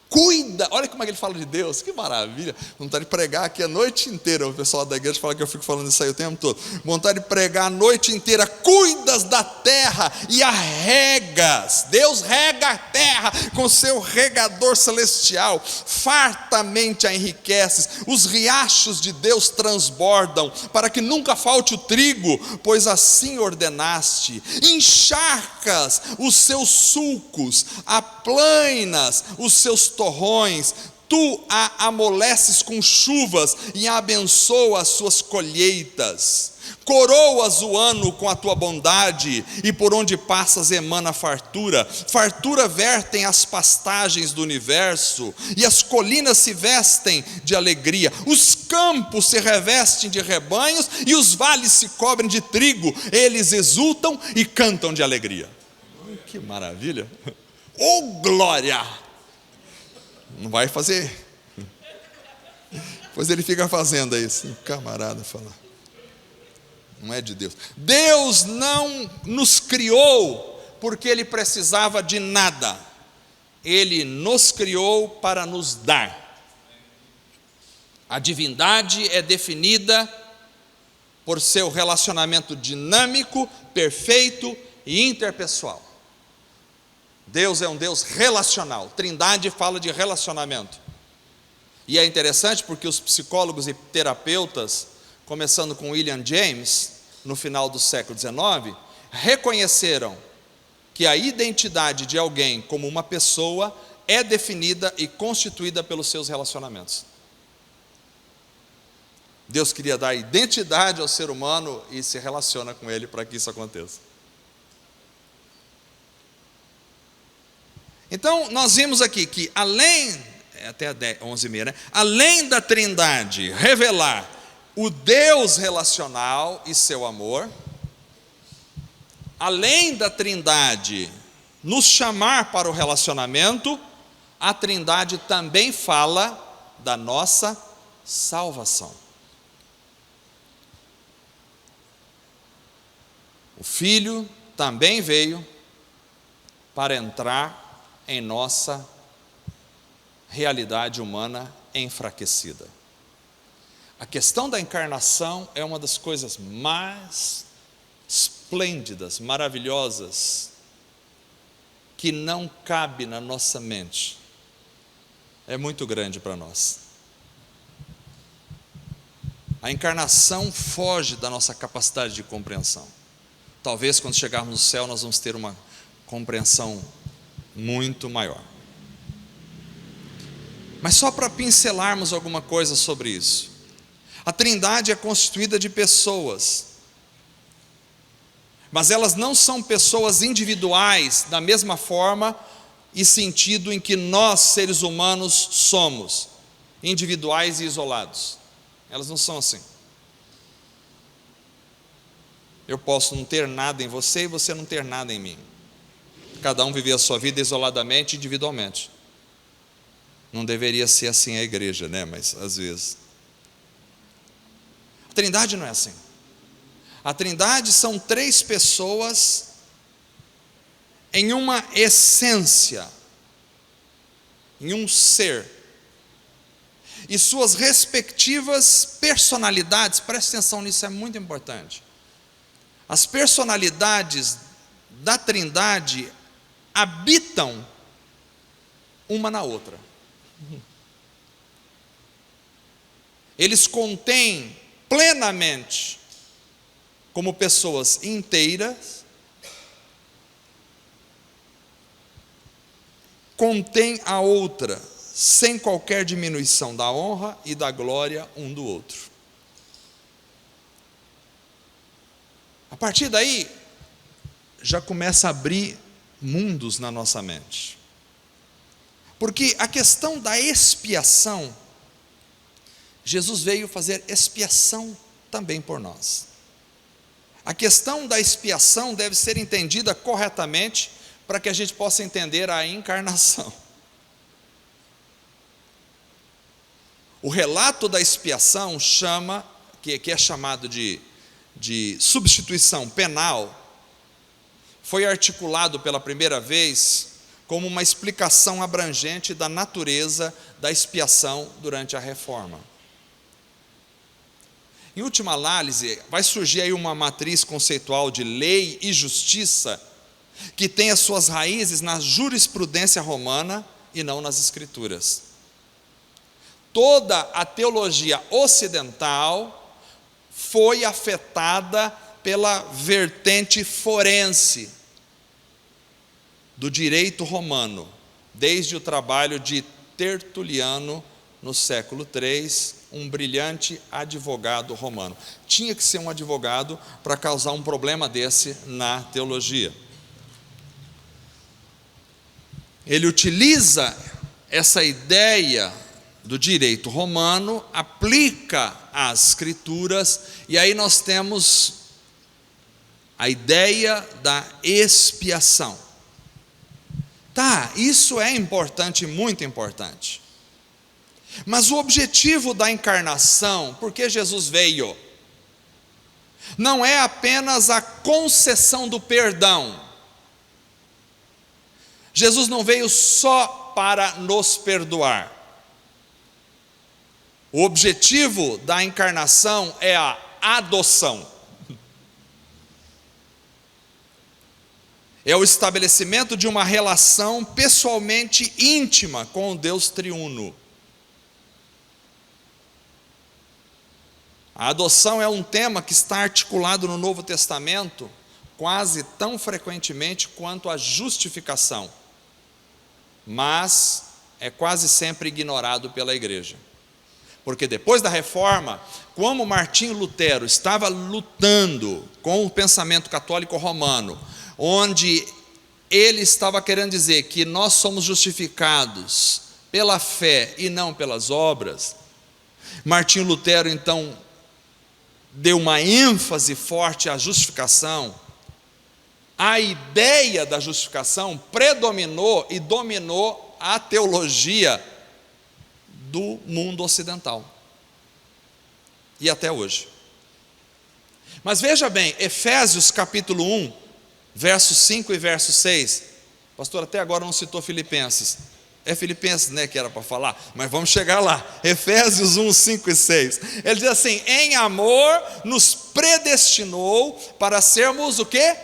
[SPEAKER 1] Cuida, olha como é que ele fala de Deus, que maravilha. Vontade de pregar aqui a noite inteira. O pessoal da igreja fala que eu fico falando isso aí o tempo todo. Vontade de pregar a noite inteira. Cuidas da terra e a regas. Deus rega a terra com seu regador celestial, fartamente a enriqueces. Os riachos de Deus transbordam, para que nunca falte o trigo, pois assim ordenaste. Encharcas os seus sulcos, aplainas os seus torrões, tu a amoleces com chuvas e abençoas as suas colheitas. Coroas o ano com a tua bondade, e por onde passas emana fartura. Fartura vertem as pastagens do universo, e as colinas se vestem de alegria. Os campos se revestem de rebanhos, e os vales se cobrem de trigo. Eles exultam e cantam de alegria. Que maravilha! Oh glória! Não vai fazer. Pois ele fica fazendo isso. O camarada fala: não é de Deus. Deus não nos criou porque ele precisava de nada. Ele nos criou para nos dar. A divindade é definida por seu relacionamento dinâmico, perfeito e interpessoal. Deus é um Deus relacional. Trindade fala de relacionamento. E é interessante porque os psicólogos e terapeutas, começando com William James, no final do século XIX, reconheceram que a identidade de alguém como uma pessoa é definida e constituída pelos seus relacionamentos. Deus queria dar identidade ao ser humano e se relaciona com ele para que isso aconteça. Então, nós vimos aqui que até 11h30, né? Além da Trindade revelar o Deus relacional e seu amor, além da Trindade nos chamar para o relacionamento, a Trindade também fala da nossa salvação. O Filho também veio para entrar em nossa realidade humana enfraquecida. A questão da encarnação é uma das coisas mais esplêndidas, maravilhosas, que não cabe na nossa mente. É muito grande para nós. A encarnação foge da nossa capacidade de compreensão. Talvez quando chegarmos no céu nós vamos ter uma compreensão muito maior. Mas só para pincelarmos alguma coisa sobre isso. A Trindade é constituída de pessoas, mas elas não são pessoas individuais da mesma forma e sentido em que nós, seres humanos, somos individuais e isolados. Elas não são assim. Eu posso não ter nada em você e você não ter nada em mim. Cada um viver a sua vida isoladamente, individualmente. Não deveria ser assim a igreja, né? Mas às vezes. A Trindade não é assim. A Trindade são três pessoas em uma essência, em um ser, e suas respectivas personalidades, preste atenção nisso, é muito importante. As personalidades da Trindade habitam uma na outra. Eles contêm plenamente, como pessoas inteiras, contém a outra, sem qualquer diminuição da honra e da glória um do outro. A partir daí, já começa a abrir mundos na nossa mente. Porque a questão da expiação, Jesus veio fazer expiação também por nós. A questão da expiação deve ser entendida corretamente para que a gente possa entender a encarnação. O relato da expiação que é chamado de substituição penal, foi articulado pela primeira vez como uma explicação abrangente da natureza da expiação durante a Reforma. Em última análise, vai surgir aí uma matriz conceitual de lei e justiça que tem as suas raízes na jurisprudência romana e não nas Escrituras. Toda a teologia ocidental foi afetada pela vertente forense do direito romano, desde o trabalho de Tertuliano no século III, um brilhante advogado romano. Tinha que ser um advogado para causar um problema desse na teologia. Ele utiliza essa ideia do direito romano, aplica às Escrituras, e aí nós temos a ideia da expiação. Tá, isso é importante, muito importante. Mas o objetivo da encarnação, porque Jesus veio, não é apenas a concessão do perdão. Jesus não veio só para nos perdoar. O objetivo da encarnação é a adoção. É o estabelecimento de uma relação pessoalmente íntima com o Deus triuno. A adoção é um tema que está articulado no Novo Testamento quase tão frequentemente quanto a justificação, mas é quase sempre ignorado pela igreja. Porque depois da Reforma, como Martinho Lutero estava lutando com o pensamento católico romano, onde ele estava querendo dizer que nós somos justificados pela fé e não pelas obras, Martinho Lutero então deu uma ênfase forte à justificação. A ideia da justificação predominou e dominou a teologia do mundo ocidental, e até hoje. Mas veja bem, Efésios capítulo 1, versos 5 e verso 6, pastor até agora não citou Filipenses, é Filipenses, né, que era para falar, mas vamos chegar lá, Efésios 1, 5 e 6, ele diz assim: em amor nos predestinou para sermos o quê?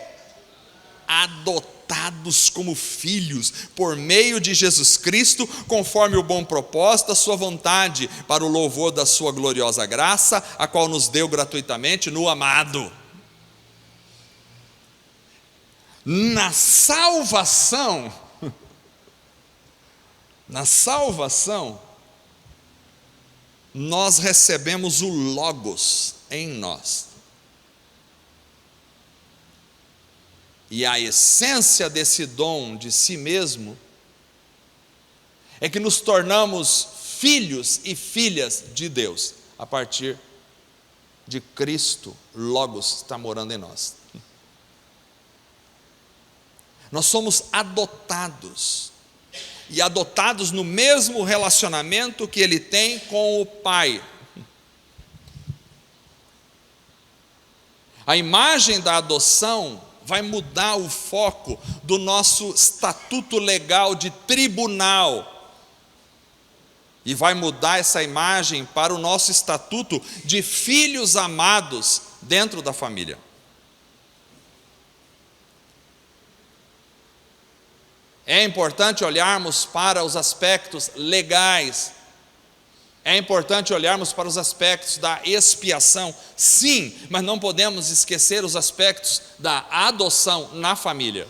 [SPEAKER 1] Adotados como filhos, por meio de Jesus Cristo, conforme o bom propósito da sua vontade, para o louvor da sua gloriosa graça, a qual nos deu gratuitamente no amado. Na salvação, nós recebemos o Logos em nós. E a essência desse dom de si mesmo é que nos tornamos filhos e filhas de Deus, a partir de Cristo, Logos está morando em nós. Nós somos adotados, e adotados no mesmo relacionamento que ele tem com o Pai. A imagem da adoção vai mudar o foco do nosso estatuto legal de tribunal e vai mudar essa imagem para o nosso estatuto de filhos amados dentro da família. É importante olharmos para os aspectos legais. É importante olharmos para os aspectos da expiação, sim, mas não podemos esquecer os aspectos da adoção na família.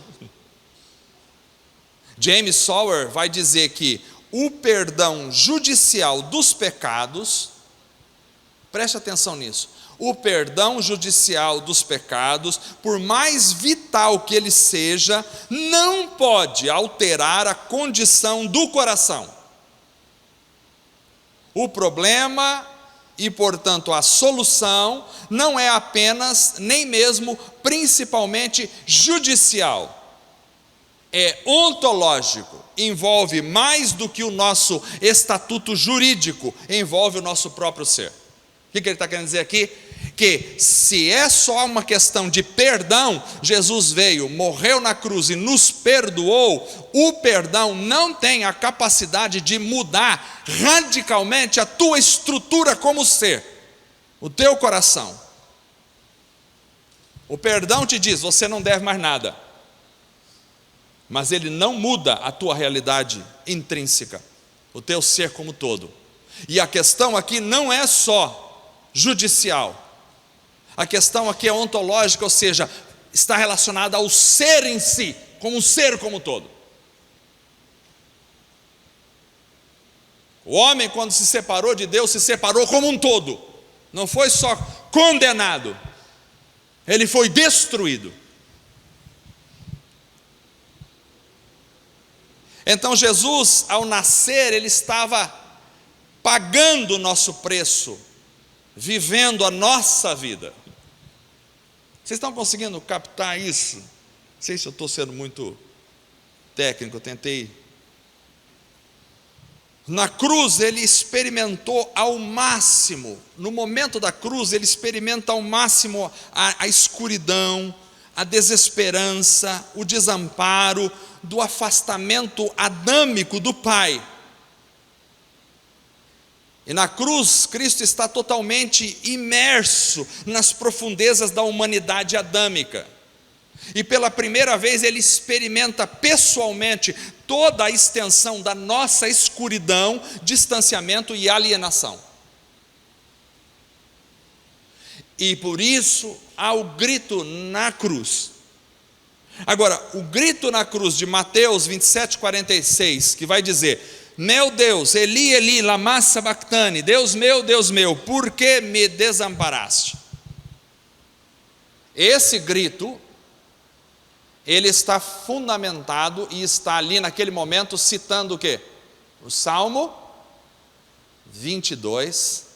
[SPEAKER 1] James Sawyer vai dizer que o perdão judicial dos pecados, preste atenção nisso, o perdão judicial dos pecados, por mais vital que ele seja, não pode alterar a condição do coração. O problema e, portanto, a solução não é apenas, nem mesmo, principalmente judicial. É ontológico, envolve mais do que o nosso estatuto jurídico, envolve o nosso próprio ser. O que ele está querendo dizer aqui? Que se é só uma questão de perdão, Jesus veio, morreu na cruz e nos perdoou, o perdão não tem a capacidade de mudar radicalmente a tua estrutura como ser, o teu coração. O perdão te diz, você não deve mais nada, mas ele não muda a tua realidade intrínseca, o teu ser como todo. E a questão aqui não é só judicial, a questão aqui é ontológica, ou seja, está relacionada ao ser em si, como um ser como um todo. O homem, quando se separou de Deus, se separou como um todo, não foi só condenado, ele foi destruído. Então Jesus, ao nascer, ele estava pagando o nosso preço, vivendo a nossa vida. Vocês estão conseguindo captar isso? Não sei se eu estou sendo muito técnico, eu tentei. Na cruz ele experimentou ao máximo, no momento da cruz ele experimenta ao máximo a escuridão, a desesperança, o desamparo, do afastamento adâmico do Pai. E na cruz, Cristo está totalmente imerso nas profundezas da humanidade adâmica. E pela primeira vez ele experimenta pessoalmente toda a extensão da nossa escuridão, distanciamento e alienação. E por isso há o grito na cruz. Agora, o grito na cruz de Mateus 27:46, que vai dizer: meu Deus, Eli, Eli, lama sabachthani, Deus meu, por que me desamparaste? Esse grito, ele está fundamentado e está ali naquele momento citando o quê? O Salmo 22.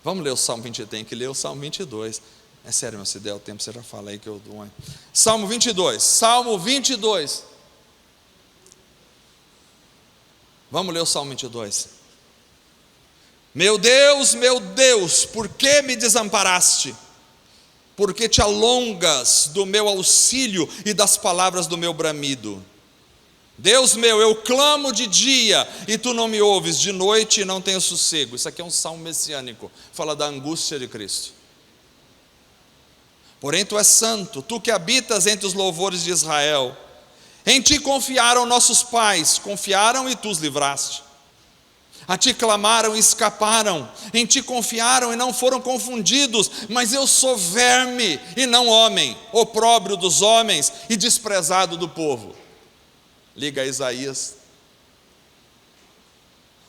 [SPEAKER 1] Vamos ler o Salmo 22, tem que ler o Salmo 22. É sério, se der o tempo, você já fala aí que eu dou. Salmo 22, Salmo 22. Vamos ler o Salmo 22. Meu Deus, por que me desamparaste? Porque te alongas do meu auxílio e das palavras do meu bramido. Deus meu, eu clamo de dia e tu não me ouves, de noite e não tenho sossego. Isso aqui é um salmo messiânico, fala da angústia de Cristo. Porém tu és santo, tu que habitas entre os louvores de Israel. Em ti confiaram nossos pais, confiaram e tu os livraste. A ti clamaram e escaparam, em ti confiaram e não foram confundidos, mas eu sou verme e não homem, opróbrio dos homens e desprezado do povo. Liga a Isaías.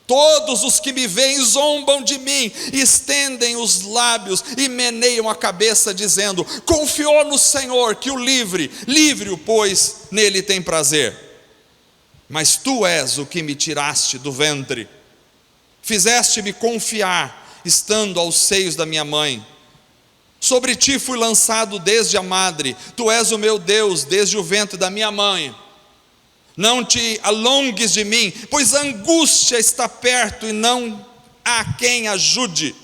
[SPEAKER 1] Todos os que me veem zombam de mim, estendem os lábios e meneiam a cabeça, dizendo: confiou no Senhor, que o livre-o, pois nele tem prazer. Mas tu és o que me tiraste do ventre, fizeste-me confiar, estando aos seios da minha mãe. Sobre ti fui lançado desde a madre, tu és o meu Deus desde o ventre da minha mãe. Não te alongues de mim, pois a angústia está perto e não há quem ajude.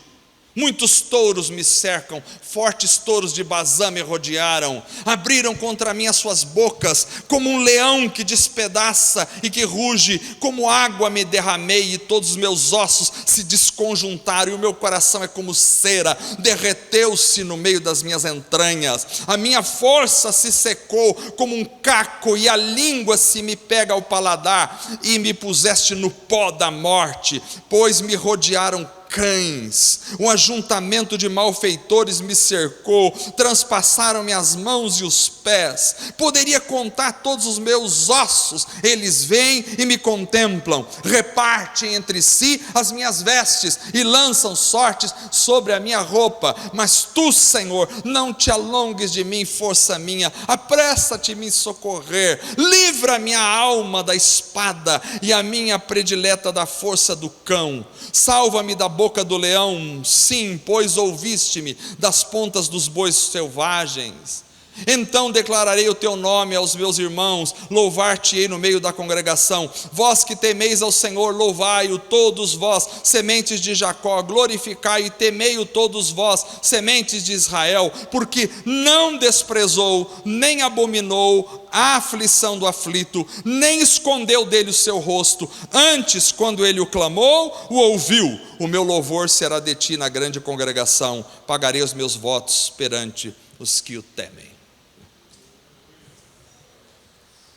[SPEAKER 1] Muitos touros me cercam, fortes touros de Bazã me rodearam, abriram contra mim as suas bocas, como um leão que despedaça e que ruge, como água me derramei, e todos os meus ossos se desconjuntaram, e o meu coração é como cera, derreteu-se no meio das minhas entranhas, a minha força se secou como um caco, e a língua se me pega ao paladar, e me puseste no pó da morte, pois me rodearam cães, um ajuntamento de malfeitores me cercou, transpassaram-me as mãos e os pés, poderia contar todos os meus ossos, eles vêm e me contemplam, repartem entre si as minhas vestes, e lançam sortes sobre a minha roupa, mas tu, Senhor, não te alongues de mim, força minha, apressa-te em me socorrer, livra a minha alma da espada, e a minha predileta da força do cão, salva-me da boca do leão, sim, pois ouviste-me das pontas dos bois selvagens. Então declararei o teu nome aos meus irmãos, louvar-te-ei no meio da congregação. Vós que temeis ao Senhor, louvai-o, todos vós, sementes de Jacó, glorificai e temei-o todos vós, sementes de Israel, porque não desprezou, nem abominou a aflição do aflito, nem escondeu dele o seu rosto, antes, quando ele o clamou, o ouviu. O meu louvor será de ti na grande congregação, pagarei os meus votos perante os que o temem.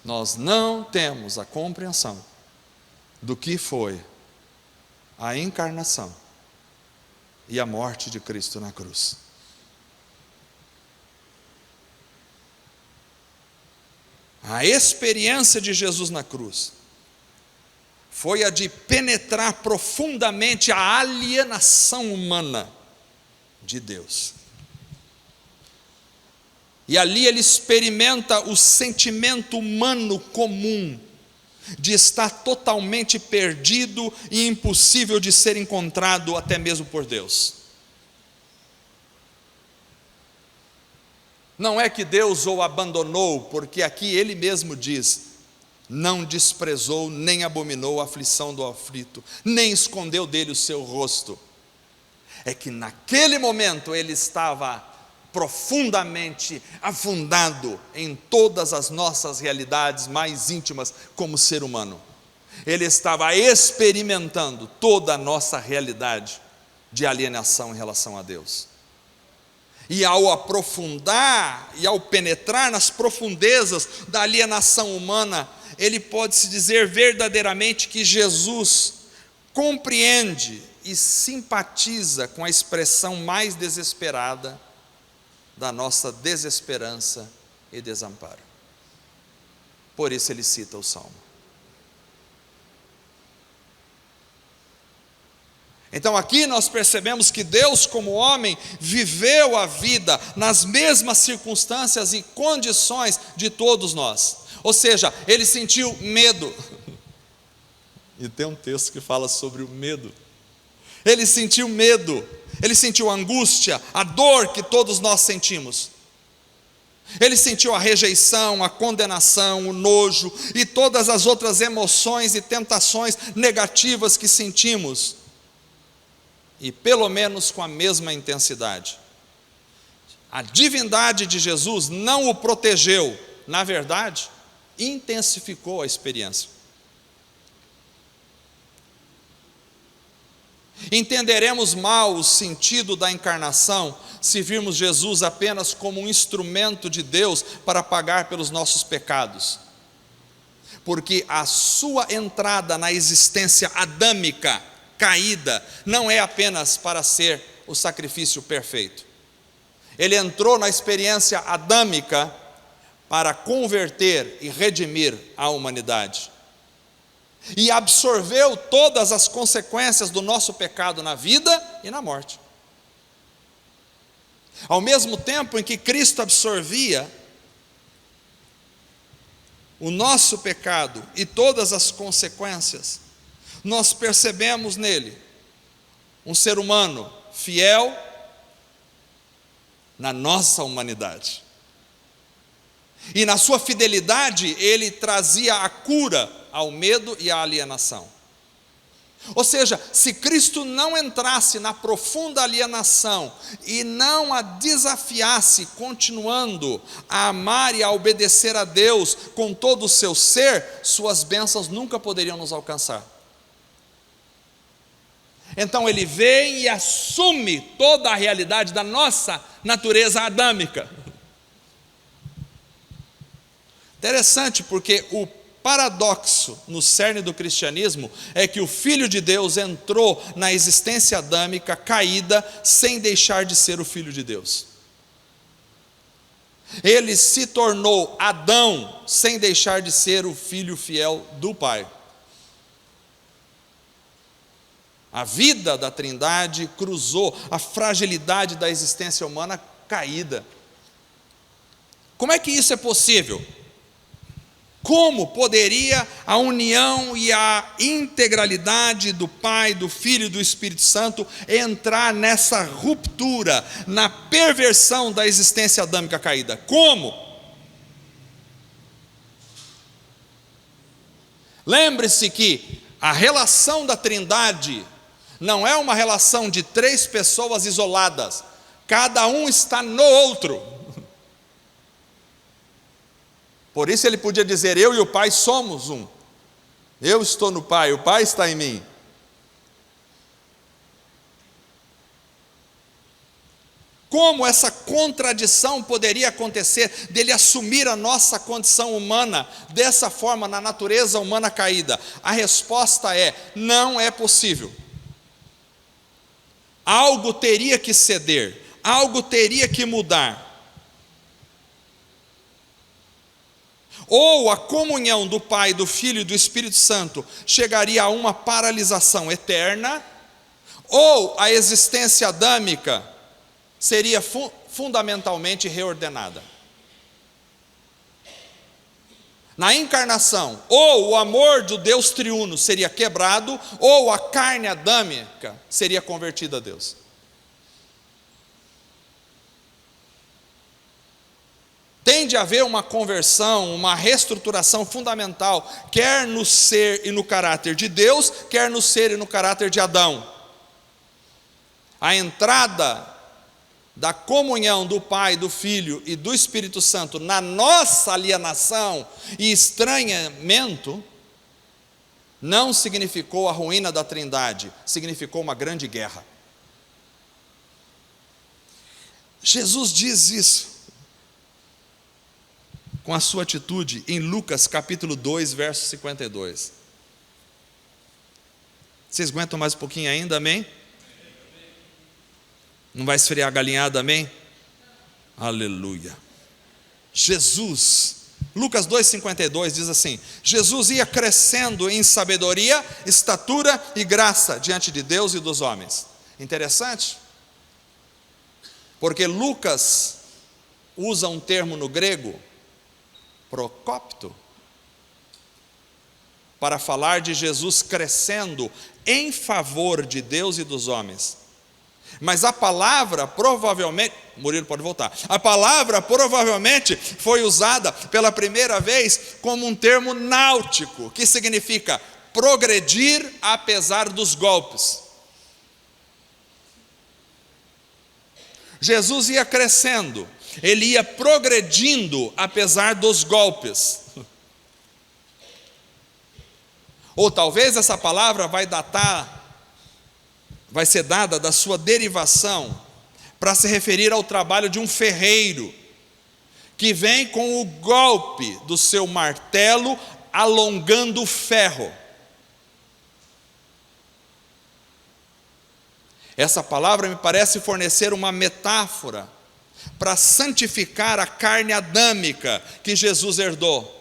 [SPEAKER 1] Nós não temos a compreensão do que foi a encarnação e a morte de Cristo na cruz. A experiência de Jesus na cruz foi a de penetrar profundamente a alienação humana de Deus. E ali ele experimenta o sentimento humano comum de estar totalmente perdido e impossível de ser encontrado até mesmo por Deus. Não é que Deus o abandonou, porque aqui ele mesmo diz: não desprezou nem abominou a aflição do aflito, nem escondeu dele o seu rosto. É que naquele momento ele estava profundamente afundado em todas as nossas realidades mais íntimas como ser humano. Ele estava experimentando toda a nossa realidade de alienação em relação a Deus. E ao aprofundar e ao penetrar nas profundezas da alienação humana, ele pode-se dizer verdadeiramente que Jesus compreende e simpatiza com a expressão mais desesperada da nossa desesperança e desamparo. Por isso ele cita o Salmo. Então aqui nós percebemos que Deus, como homem, viveu a vida nas mesmas circunstâncias e condições de todos nós. Ou seja, ele sentiu medo. E tem um texto que fala sobre o medo. Ele sentiu medo, ele sentiu angústia, a dor que todos nós sentimos. Ele sentiu a rejeição, a condenação, o nojo e todas as outras emoções e tentações negativas que sentimos. E pelo menos com a mesma intensidade. A divindade de Jesus não o protegeu, na verdade, intensificou a experiência. Entenderemos mal o sentido da encarnação se virmos Jesus apenas como um instrumento de Deus para pagar pelos nossos pecados, porque a sua entrada na existência adâmica caída não é apenas para ser o sacrifício perfeito. Ele entrou na experiência adâmica para converter e redimir a humanidade. E absorveu todas as consequências do nosso pecado na vida e na morte. Ao mesmo tempo em que Cristo absorvia o nosso pecado e todas as consequências, nós percebemos nele um ser humano fiel na nossa humanidade. E na sua fidelidade ele trazia a cura ao medo e à alienação. Ou seja, se Cristo não entrasse na profunda alienação e não a desafiasse, continuando a amar e a obedecer a Deus com todo o seu ser, suas bênçãos nunca poderiam nos alcançar. Então ele vem e assume toda a realidade da nossa natureza adâmica. Interessante, porque o paradoxo no cerne do cristianismo é que o Filho de Deus entrou na existência adâmica caída sem deixar de ser o Filho de Deus. Ele se tornou Adão sem deixar de ser o filho fiel do Pai. A vida da Trindade cruzou a fragilidade da existência humana caída. Como é que isso é possível? Como poderia a união e a integralidade do Pai, do Filho e do Espírito Santo entrar nessa ruptura, na perversão da existência adâmica caída? Como? Lembre-se que a relação da Trindade não é uma relação de três pessoas isoladas, cada um está no outro. Por isso ele podia dizer: eu e o Pai somos um. Eu estou no Pai, o Pai está em mim. Como essa contradição poderia acontecer dele assumir a nossa condição humana dessa forma na natureza humana caída? A resposta é: não é possível. Algo teria que ceder, algo teria que mudar. Ou a comunhão do Pai, do Filho e do Espírito Santo chegaria a uma paralisação eterna, ou a existência adâmica seria fundamentalmente reordenada. Na encarnação, ou o amor do Deus triuno seria quebrado, ou a carne adâmica seria convertida a Deus. Tem de haver uma conversão, uma reestruturação fundamental, quer no ser e no caráter de Deus, quer no ser e no caráter de Adão. A entrada da comunhão do Pai, do Filho e do Espírito Santo na nossa alienação e estranhamento não significou a ruína da Trindade, significou uma grande guerra. Jesus diz isso com a sua atitude em Lucas capítulo 2, verso 52. Vocês aguentam mais um pouquinho ainda, amém? Não vai esfriar a galinhada, amém? Aleluia. Jesus, Lucas 2,52 diz assim: Jesus ia crescendo em sabedoria, estatura e graça diante de Deus e dos homens. Interessante, porque Lucas usa um termo no grego, procópito, para falar de Jesus crescendo em favor de Deus e dos homens. Mas a palavra provavelmente, Murilo pode voltar, a palavra provavelmente foi usada pela primeira vez como um termo náutico, que significa progredir apesar dos golpes. Jesus ia crescendo, ele ia progredindo apesar dos golpes. Ou talvez essa palavra vai ser dada da sua derivação para se referir ao trabalho de um ferreiro que vem com o golpe do seu martelo alongando o ferro. Essa palavra me parece fornecer uma metáfora para santificar a carne adâmica que Jesus herdou,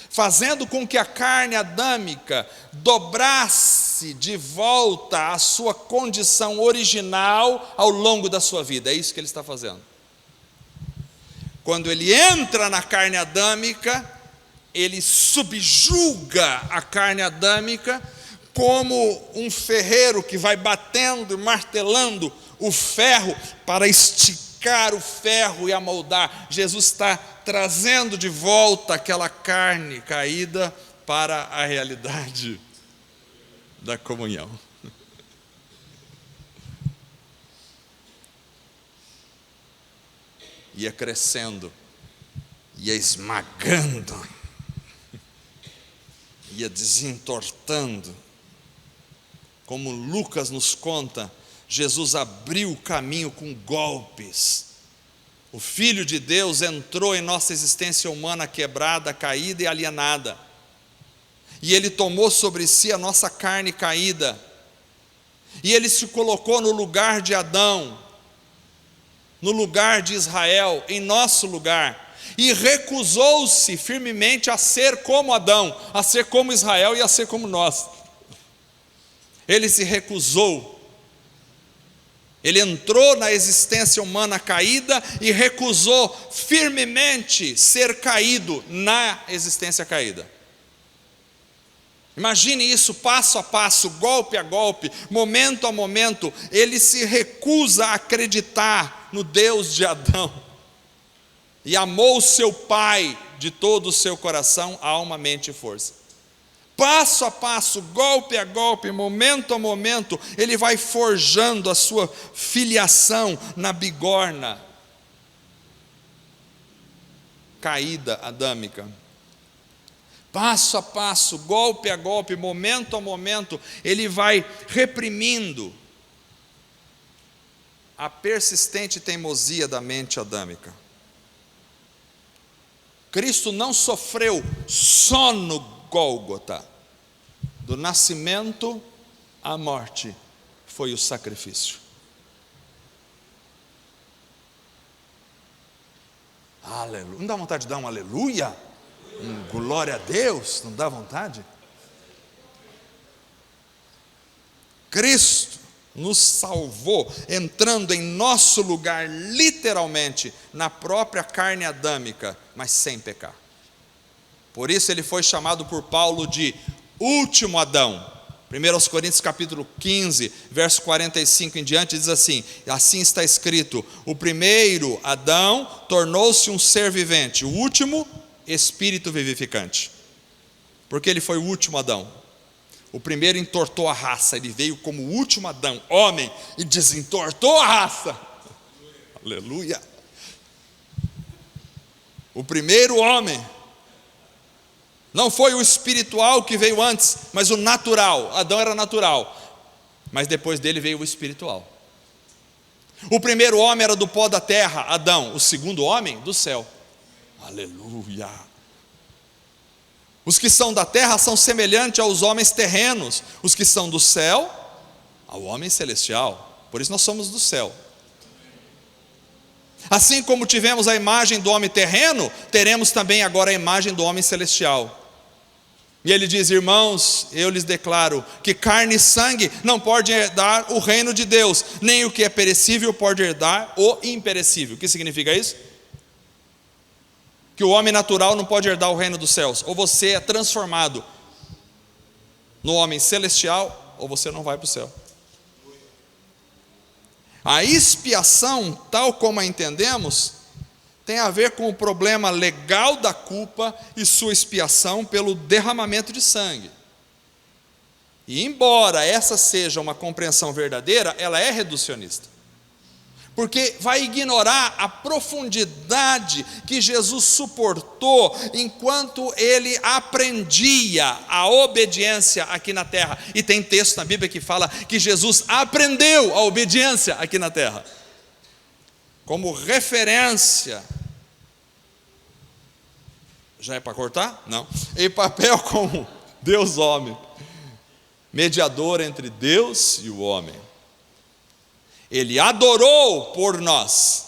[SPEAKER 1] fazendo com que a carne adâmica dobrasse de volta a sua condição original ao longo da sua vida. É isso que ele está fazendo. Quando ele entra na carne adâmica, ele subjuga a carne adâmica como um ferreiro que vai batendo e martelando o ferro para esticar o ferro e amoldar. Jesus está trazendo de volta aquela carne caída para a realidade. da comunhão. Ia crescendo, ia esmagando, ia desentortando. Como Lucas nos conta, Jesus abriu o caminho com golpes. O Filho de Deus entrou em nossa existência humana quebrada, caída e alienada. E Ele tomou sobre si a nossa carne caída. E Ele se colocou no lugar de Adão, no lugar de Israel, em nosso lugar, e recusou-se firmemente a ser como Adão, a ser como Israel e a ser como nós. Ele se recusou. Ele entrou na existência humana caída e recusou firmemente ser caído na existência caída. Imagine isso passo a passo, golpe a golpe, momento a momento. Ele se recusa a acreditar no Deus de Adão e amou seu pai de todo o seu coração, alma, mente e força. Passo a passo, golpe a golpe, momento a momento, ele vai forjando a sua filiação na bigorna caída adâmica. Passo a passo, golpe a golpe, momento a momento, ele vai reprimindo a persistente teimosia da mente adâmica. Cristo não sofreu só no Gólgota. Do nascimento à morte foi o sacrifício. Aleluia. Não dá vontade de dar um aleluia? Glória a Deus, não dá vontade? Cristo nos salvou, entrando em nosso lugar, literalmente, na própria carne adâmica, mas sem pecar. Por isso ele foi chamado por Paulo de último Adão. 1 Coríntios capítulo 15, verso 45 em diante, diz assim: assim está escrito, o primeiro Adão tornou-se um ser vivente, o último, espírito vivificante. Porque ele foi o último Adão. O primeiro entortou a raça, ele veio como o último Adão, homem, e desentortou a raça. Aleluia. O primeiro homem. Não foi o espiritual que veio antes, mas o natural. Adão era natural, mas depois dele veio o espiritual. O primeiro homem era do pó da terra, Adão. O segundo homem, do céu. Aleluia. Os que são da terra são semelhantes aos homens terrenos. Os que são do céu, ao homem celestial. Por isso nós somos do céu. Assim como tivemos a imagem do homem terreno, teremos também agora a imagem do homem celestial. E ele diz: irmãos, eu lhes declaro que carne e sangue não pode herdar o reino de Deus, nem o que é perecível pode herdar o imperecível. O que significa isso? Que o homem natural não pode herdar o reino dos céus. Ou você é transformado no homem celestial, ou você não vai para o céu. A expiação, tal como a entendemos, tem a ver com o problema legal da culpa e sua expiação pelo derramamento de sangue. E embora essa seja uma compreensão verdadeira, ela é reducionista. Porque vai ignorar a profundidade que Jesus suportou enquanto ele aprendia a obediência aqui na terra. E tem texto na Bíblia que fala que Jesus aprendeu a obediência aqui na terra. Como referência, já é para cortar? Não. Em papel como Deus homem, mediador entre Deus e o homem. Ele adorou por nós,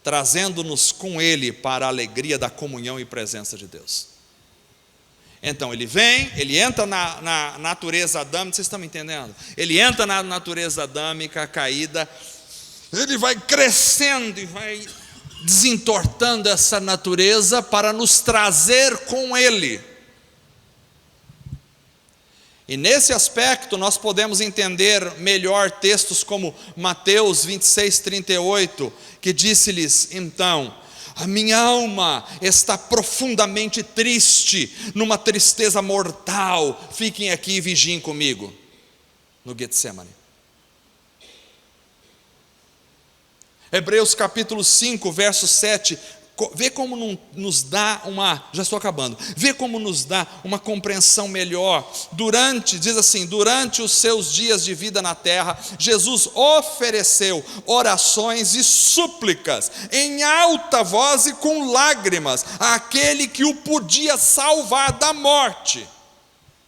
[SPEAKER 1] trazendo-nos com Ele para a alegria da comunhão e presença de Deus. Então ele vem, ele entra na natureza adâmica, vocês estão me entendendo? Ele entra na natureza adâmica caída, ele vai crescendo e vai desentortando essa natureza para nos trazer com Ele. E nesse aspecto nós podemos entender melhor textos como Mateus 26, 38, que disse-lhes então: a minha alma está profundamente triste, numa tristeza mortal, fiquem aqui e vigiem comigo, no Getsemane. Hebreus capítulo 5, verso 7, vê como nos dá já estou acabando, vê como nos dá uma compreensão melhor. Diz assim, durante os seus dias de vida na terra, Jesus ofereceu orações e súplicas, em alta voz e com lágrimas, àquele que o podia salvar da morte,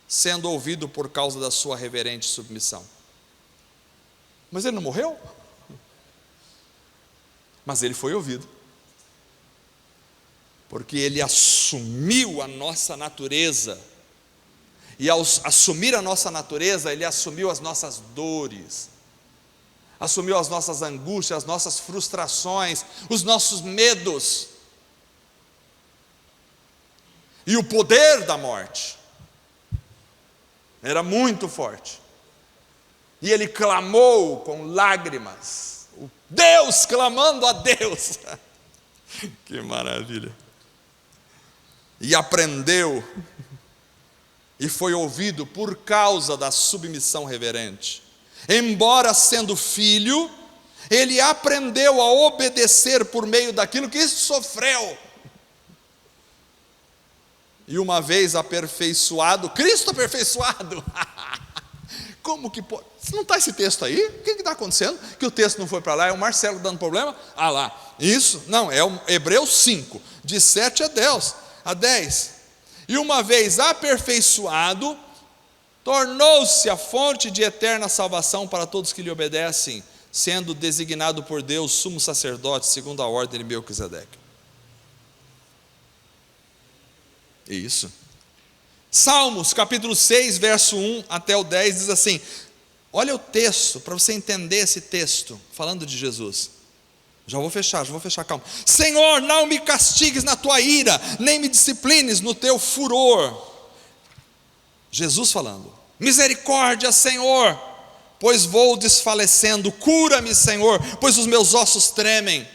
[SPEAKER 1] sendo ouvido por causa da sua reverente submissão. Mas ele não morreu? Mas ele foi ouvido, porque ele assumiu a nossa natureza, e ao assumir a nossa natureza, ele assumiu as nossas dores, assumiu as nossas angústias, as nossas frustrações, os nossos medos, e o poder da morte era muito forte, e ele clamou com lágrimas, o Deus clamando a Deus, que maravilha, e aprendeu, e foi ouvido por causa da submissão reverente. Embora sendo filho, ele aprendeu a obedecer por meio daquilo que sofreu, e uma vez aperfeiçoado, Cristo aperfeiçoado, como que pode? Não está esse texto aí? O que está acontecendo? Que o texto não foi para lá, é o Marcelo dando problema? Ah lá, isso, não, é o Hebreus 5, de 7 a 10, e uma vez aperfeiçoado, tornou-se a fonte de eterna salvação para todos que lhe obedecem, sendo designado por Deus sumo sacerdote, segundo a ordem de Melquisedeque. Isso. Salmos, capítulo 6, verso 1 até o 10, diz assim, olha o texto, para você entender esse texto, falando de Jesus. Já vou fechar, calma. Senhor, não me castigues na tua ira, nem me disciplines no teu furor. Jesus falando, misericórdia, Senhor, pois vou desfalecendo, cura-me, Senhor, pois os meus ossos tremem,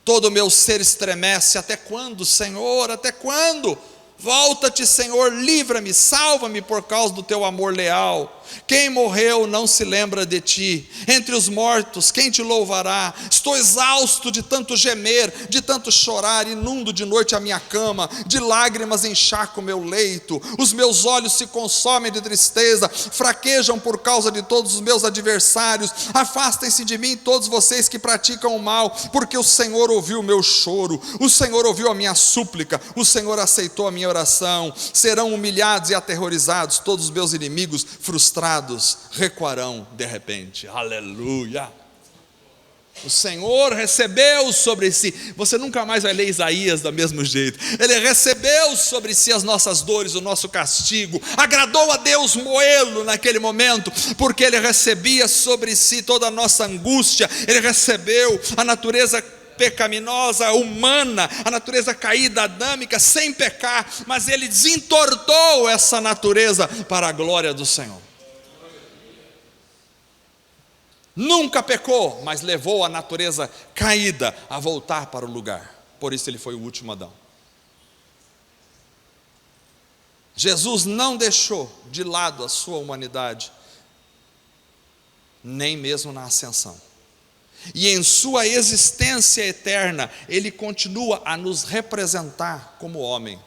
[SPEAKER 1] todo o meu ser estremece. Até quando, Senhor, até quando? Volta-te, Senhor, livra-me, salva-me por causa do teu amor leal. Quem morreu não se lembra de ti, entre os mortos quem te louvará? Estou exausto de tanto gemer, de tanto chorar, inundo de noite a minha cama, de lágrimas encharco o meu leito, os meus olhos se consomem de tristeza, fraquejam por causa de todos os meus adversários. Afastem-se de mim todos vocês que praticam o mal, porque o Senhor ouviu o meu choro, o Senhor ouviu a minha súplica, o Senhor aceitou a minha oração. Serão humilhados e aterrorizados todos os meus inimigos, frustrados recuarão de repente. Aleluia. O Senhor recebeu sobre si, você nunca mais vai ler Isaías do mesmo jeito, ele recebeu sobre si as nossas dores, o nosso castigo, agradou a Deus moê-lo naquele momento, porque ele recebia sobre si toda a nossa angústia, ele recebeu a natureza pecaminosa, humana, a natureza caída, adâmica, sem pecar, mas ele desentortou essa natureza para a glória do Senhor. Nunca pecou, mas levou a natureza caída a voltar para o lugar. Por isso ele foi o último Adão. Jesus não deixou de lado a sua humanidade, nem mesmo na ascensão. E em sua existência eterna, ele continua a nos representar como homem,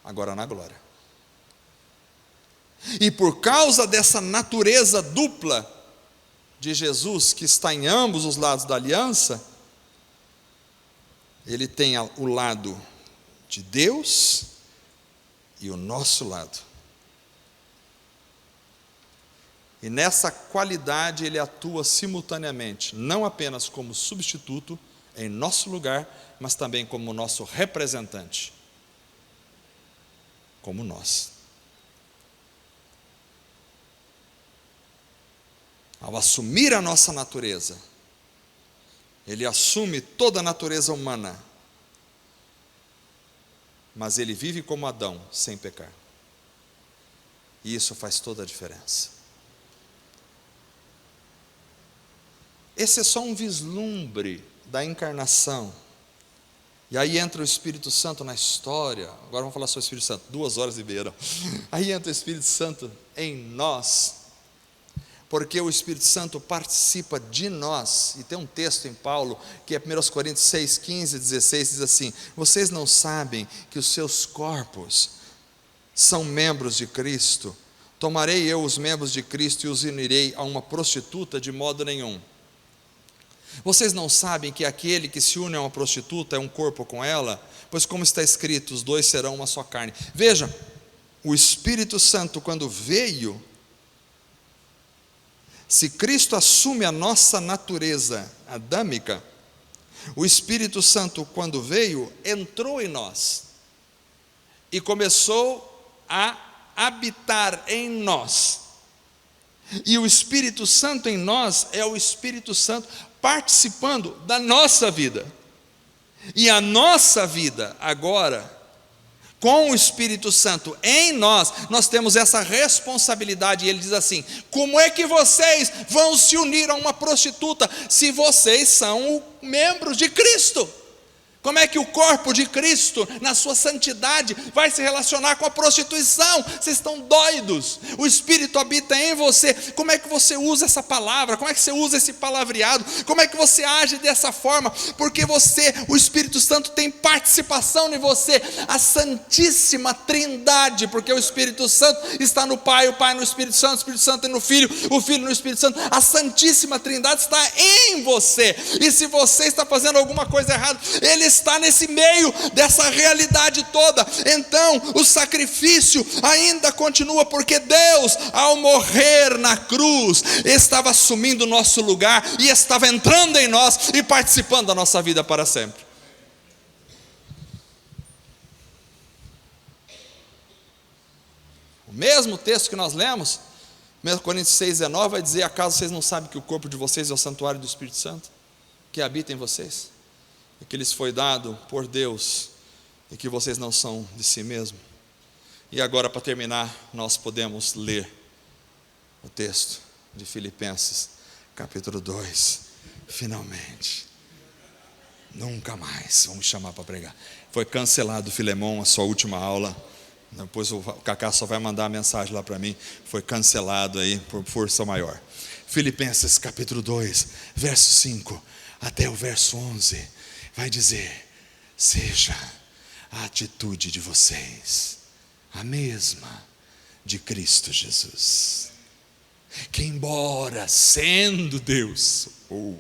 [SPEAKER 1] agora na glória. E por causa dessa natureza dupla de Jesus, que está em ambos os lados da aliança, ele tem o lado de Deus e o nosso lado. E nessa qualidade ele atua simultaneamente, não apenas como substituto em nosso lugar, mas também como nosso representante, como nós. Ao assumir a nossa natureza, ele assume toda a natureza humana, mas ele vive como Adão, sem pecar. E isso faz toda a diferença. Esse é só um vislumbre da encarnação. E aí entra o Espírito Santo na história. Agora vamos falar sobre o Espírito Santo, 2 horas e meia. Aí entra o Espírito Santo em nós, porque o Espírito Santo participa de nós. E tem um texto em Paulo, que é 1 Coríntios 6, 15 e 16, diz assim: vocês não sabem que os seus corpos são membros de Cristo? Tomarei eu os membros de Cristo e os unirei a uma prostituta? De modo nenhum. Vocês não sabem que aquele que se une a uma prostituta é um corpo com ela? Pois como está escrito, os dois serão uma só carne. Veja, o Espírito Santo, quando veio, se Cristo assume a nossa natureza adâmica, o Espírito Santo, quando veio, entrou em nós e começou a habitar em nós. E o Espírito Santo em nós é o Espírito Santo participando da nossa vida. E a nossa vida agora, com o Espírito Santo em nós, nós temos essa responsabilidade. E ele diz assim: como é que vocês vão se unir a uma prostituta se vocês são membros de Cristo? Como é que o corpo de Cristo, na sua santidade, vai se relacionar com a prostituição? Vocês estão doidos? O Espírito habita em você. Como é que você usa essa palavra? Como é que você usa esse palavreado? Como é que você age dessa forma? Porque o Espírito Santo tem participação em você. A Santíssima Trindade, porque o Espírito Santo está no Pai, o Pai no Espírito Santo, o Espírito Santo no Filho, o Filho no Espírito Santo. A Santíssima Trindade está em você. E se você está fazendo alguma coisa errada, Ele está nesse meio dessa realidade toda. Então o sacrifício ainda continua, porque Deus, ao morrer na cruz, estava assumindo o nosso lugar e estava entrando em nós e participando da nossa vida para sempre. O mesmo texto que nós lemos, 1 Coríntios 6, 19, vai dizer: acaso vocês não sabem que o corpo de vocês é o santuário do Espírito Santo, que habita em vocês, e que lhes foi dado por Deus, e que vocês não são de si mesmos? E agora, para terminar, nós podemos ler o texto de Filipenses, capítulo 2, finalmente. Nunca mais vamos chamar para pregar. Foi cancelado, Filemão, a sua última aula. Depois o Cacá só vai mandar a mensagem lá para mim. Foi cancelado aí por força maior. Filipenses capítulo 2, verso 5 até o verso 11, vai dizer: seja a atitude de vocês a mesma de Cristo Jesus, que embora sendo Deus,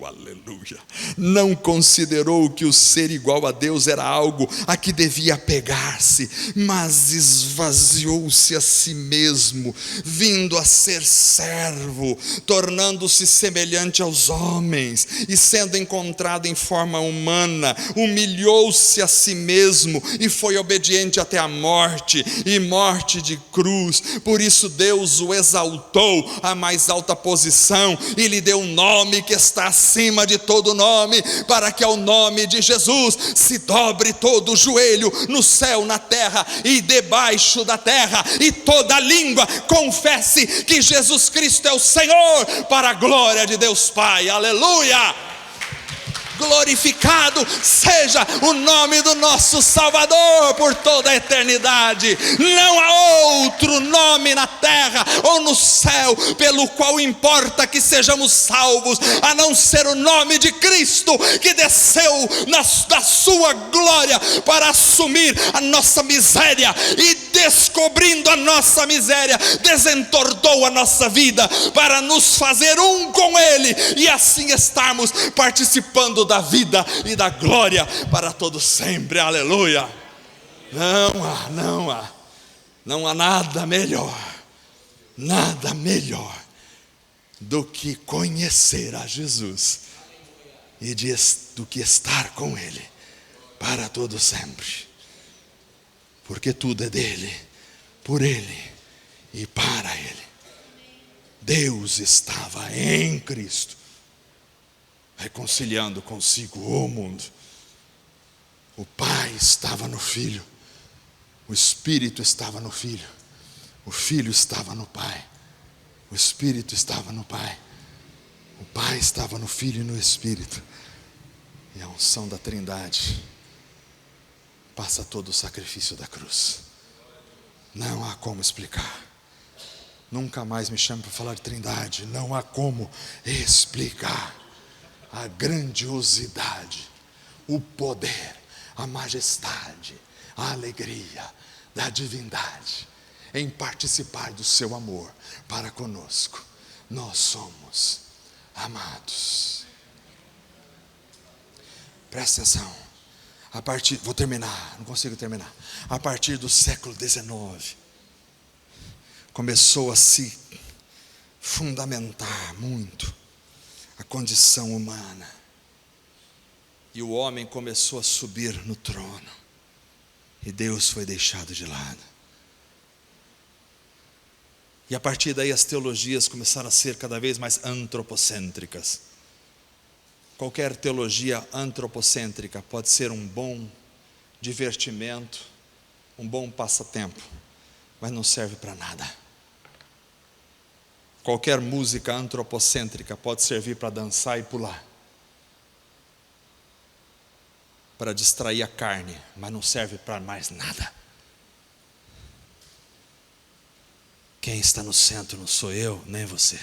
[SPEAKER 1] aleluia, não considerou que o ser igual a Deus era algo a que devia apegar-se, mas esvaziou-se a si mesmo, vindo a ser servo, tornando-se semelhante aos homens, e sendo encontrado em forma humana, humilhou-se a si mesmo, e foi obediente até a morte, e morte de cruz. Por isso Deus o exaltou à mais alta posição, e lhe deu um nome que está acima de todo nome, para que ao nome de Jesus se dobre todo o joelho, no céu, na terra e debaixo da terra, e toda língua confesse que Jesus Cristo é o Senhor, para a glória de Deus Pai. Aleluia! Glorificado seja o nome do nosso Salvador por toda a eternidade. Não há outro nome na terra ou no céu pelo qual importa que sejamos salvos, a não ser o nome de Cristo, que desceu da sua glória para assumir a nossa miséria, e descobrindo a nossa miséria, desentortou a nossa vida para nos fazer um com Ele, e assim estarmos participando da vida e da glória para todo sempre. Aleluia! Não há nada melhor do que conhecer a Jesus e do que estar com Ele para todo sempre, porque tudo é dele, por Ele e para Ele. Deus estava em Cristo, reconciliando consigo o mundo. O Pai estava no Filho, o Espírito estava no Filho, o Filho estava no Pai, o Espírito estava no Pai, o Pai estava no Filho e no Espírito, e a unção da Trindade
[SPEAKER 2] passa todo o sacrifício da cruz. Não há como explicar. Nunca mais me chame para falar de Trindade. Não há como explicar a grandiosidade, o poder, a majestade, a alegria da divindade em participar do seu amor para conosco. Nós somos amados. Presta atenção. Vou terminar, não consigo terminar. A partir do século XIX, começou a se fundamentar muito a condição humana. E o homem começou a subir no trono. E Deus foi deixado de lado. E a partir daí as teologias começaram a ser cada vez mais antropocêntricas. Qualquer teologia antropocêntrica pode ser um bom divertimento, um bom passatempo, mas não serve para nada. Qualquer música antropocêntrica pode servir para dançar e pular, para distrair a carne, mas não serve para mais nada. Quem está no centro não sou eu, nem você.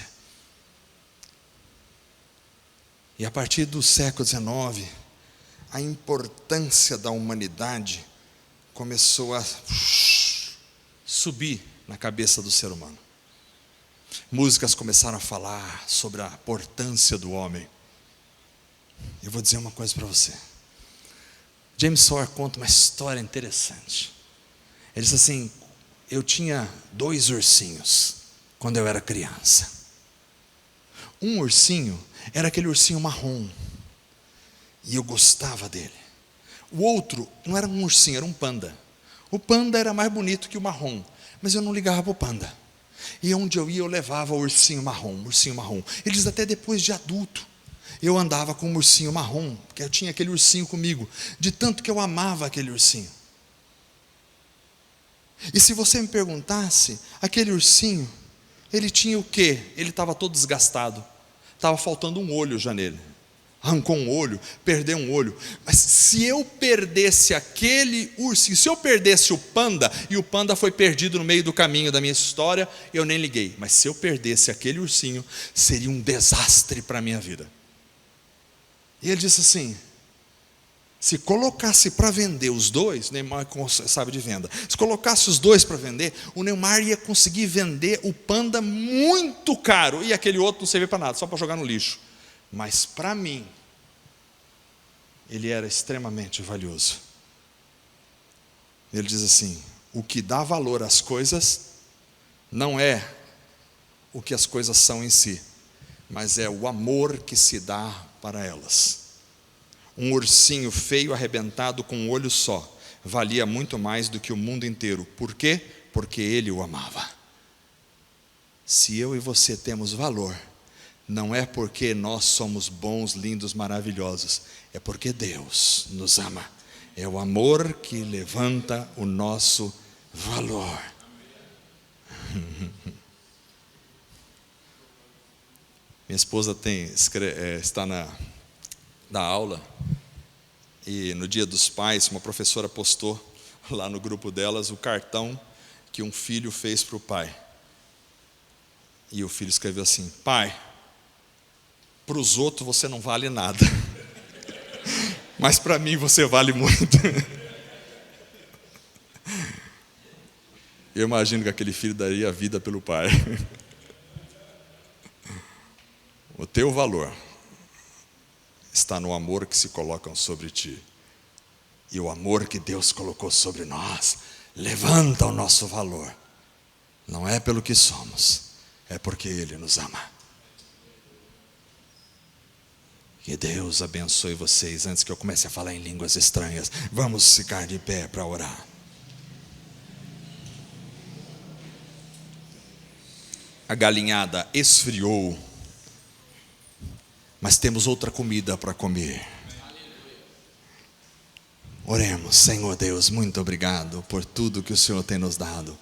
[SPEAKER 2] E a partir do século XIX, a importância da humanidade começou a subir na cabeça do ser humano. Músicas começaram a falar sobre a importância do homem. Eu vou dizer uma coisa para você. James Sawyer conta uma história interessante. Ele diz assim: eu tinha 2 ursinhos quando eu era criança. Um ursinho era aquele ursinho marrom, e eu gostava dele. O outro não era um ursinho, era um panda. O panda era mais bonito que o marrom, mas eu não ligava para o panda. E onde eu ia, eu levava o ursinho marrom, Eles até depois de adulto, eu andava com o ursinho marrom, porque eu tinha aquele ursinho comigo, de tanto que eu amava aquele ursinho. E se você me perguntasse, aquele ursinho, ele tinha o quê? Ele estava todo desgastado, estava faltando um olho já nele. Arrancou um olho, perdeu um olho. Mas se eu perdesse aquele ursinho, se eu perdesse o panda, e o panda foi perdido no meio do caminho da minha história, eu nem liguei. Mas se eu perdesse aquele ursinho, seria um desastre para a minha vida. E ele disse assim: se colocasse para vender os dois, o Neymar sabe de venda, se colocasse os dois para vender, o Neymar ia conseguir vender o panda muito caro, e aquele outro não servia para nada, só para jogar no lixo. Mas para mim, ele era extremamente valioso. Ele diz assim: o que dá valor às coisas não é o que as coisas são em si, mas é o amor que se dá para elas. Um ursinho feio arrebentado com um olho só valia muito mais do que o mundo inteiro. Por quê? Porque ele o amava. Se eu e você temos valor, não é porque nós somos bons, lindos, maravilhosos, é porque Deus nos ama. É o amor que levanta o nosso valor. Minha esposa está na aula, e no Dia dos Pais, uma professora postou lá no grupo delas o cartão que um filho fez para o pai. E o filho escreveu assim: pai, para os outros você não vale nada, mas para mim você vale muito. Eu imagino que aquele filho daria a vida pelo pai. O teu valor está no amor que se colocam sobre ti. E o amor que Deus colocou sobre nós levanta o nosso valor. Não é pelo que somos, é porque Ele nos ama. Que Deus abençoe vocês. Antes que eu comece a falar em línguas estranhas, vamos ficar de pé para orar. A galinhada esfriou, mas temos outra comida para comer. Oremos. Senhor Deus, muito obrigado por tudo que o Senhor tem nos dado.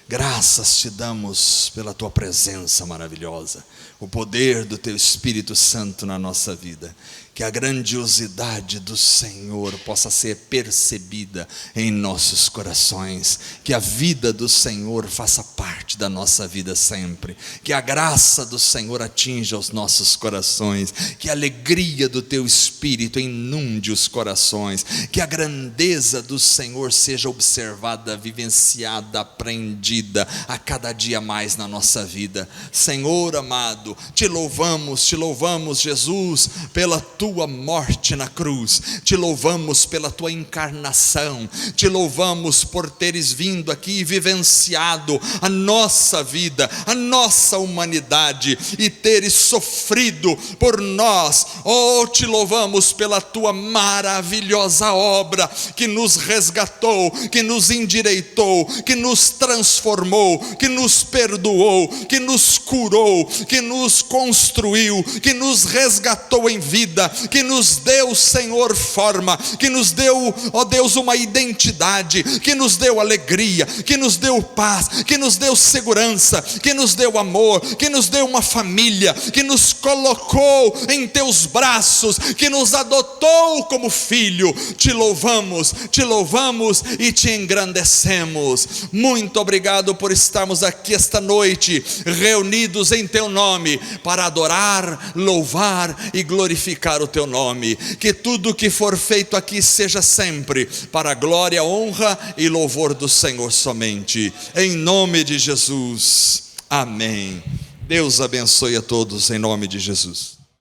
[SPEAKER 2] Graças te damos pela tua presença maravilhosa, o poder do teu Espírito Santo na nossa vida. Que a grandiosidade do Senhor possa ser percebida em nossos corações. Que a vida do Senhor faça parte da nossa vida sempre. Que a graça do Senhor atinja os nossos corações. Que a alegria do teu Espírito inunde os corações. Que a grandeza do Senhor seja observada, vivenciada, aprendida a cada dia mais na nossa vida. Senhor amado, te louvamos, Jesus, pela tua morte na cruz. Te louvamos pela tua encarnação. Te louvamos por teres vindo aqui e vivenciado a nossa vida, a nossa humanidade, e teres sofrido por nós. Oh, te louvamos pela tua maravilhosa obra, que nos resgatou, que nos endireitou, que nos transformou, que nos perdoou, que nos curou, que nos construiu, que nos resgatou em vida, que nos deu, Senhor, forma, que nos deu, ó Deus, uma identidade, que nos deu alegria, que nos deu paz, que nos deu segurança, que nos deu amor, que nos deu uma família, que nos colocou em teus braços, que nos adotou como filho. Te louvamos e te engrandecemos. Muito obrigado por estarmos aqui esta noite, reunidos em teu nome, para adorar, louvar e glorificar o teu nome. Que tudo que for feito aqui seja sempre para a glória, honra e louvor do Senhor somente, em nome de Jesus, amém. Deus abençoe a todos em nome de Jesus.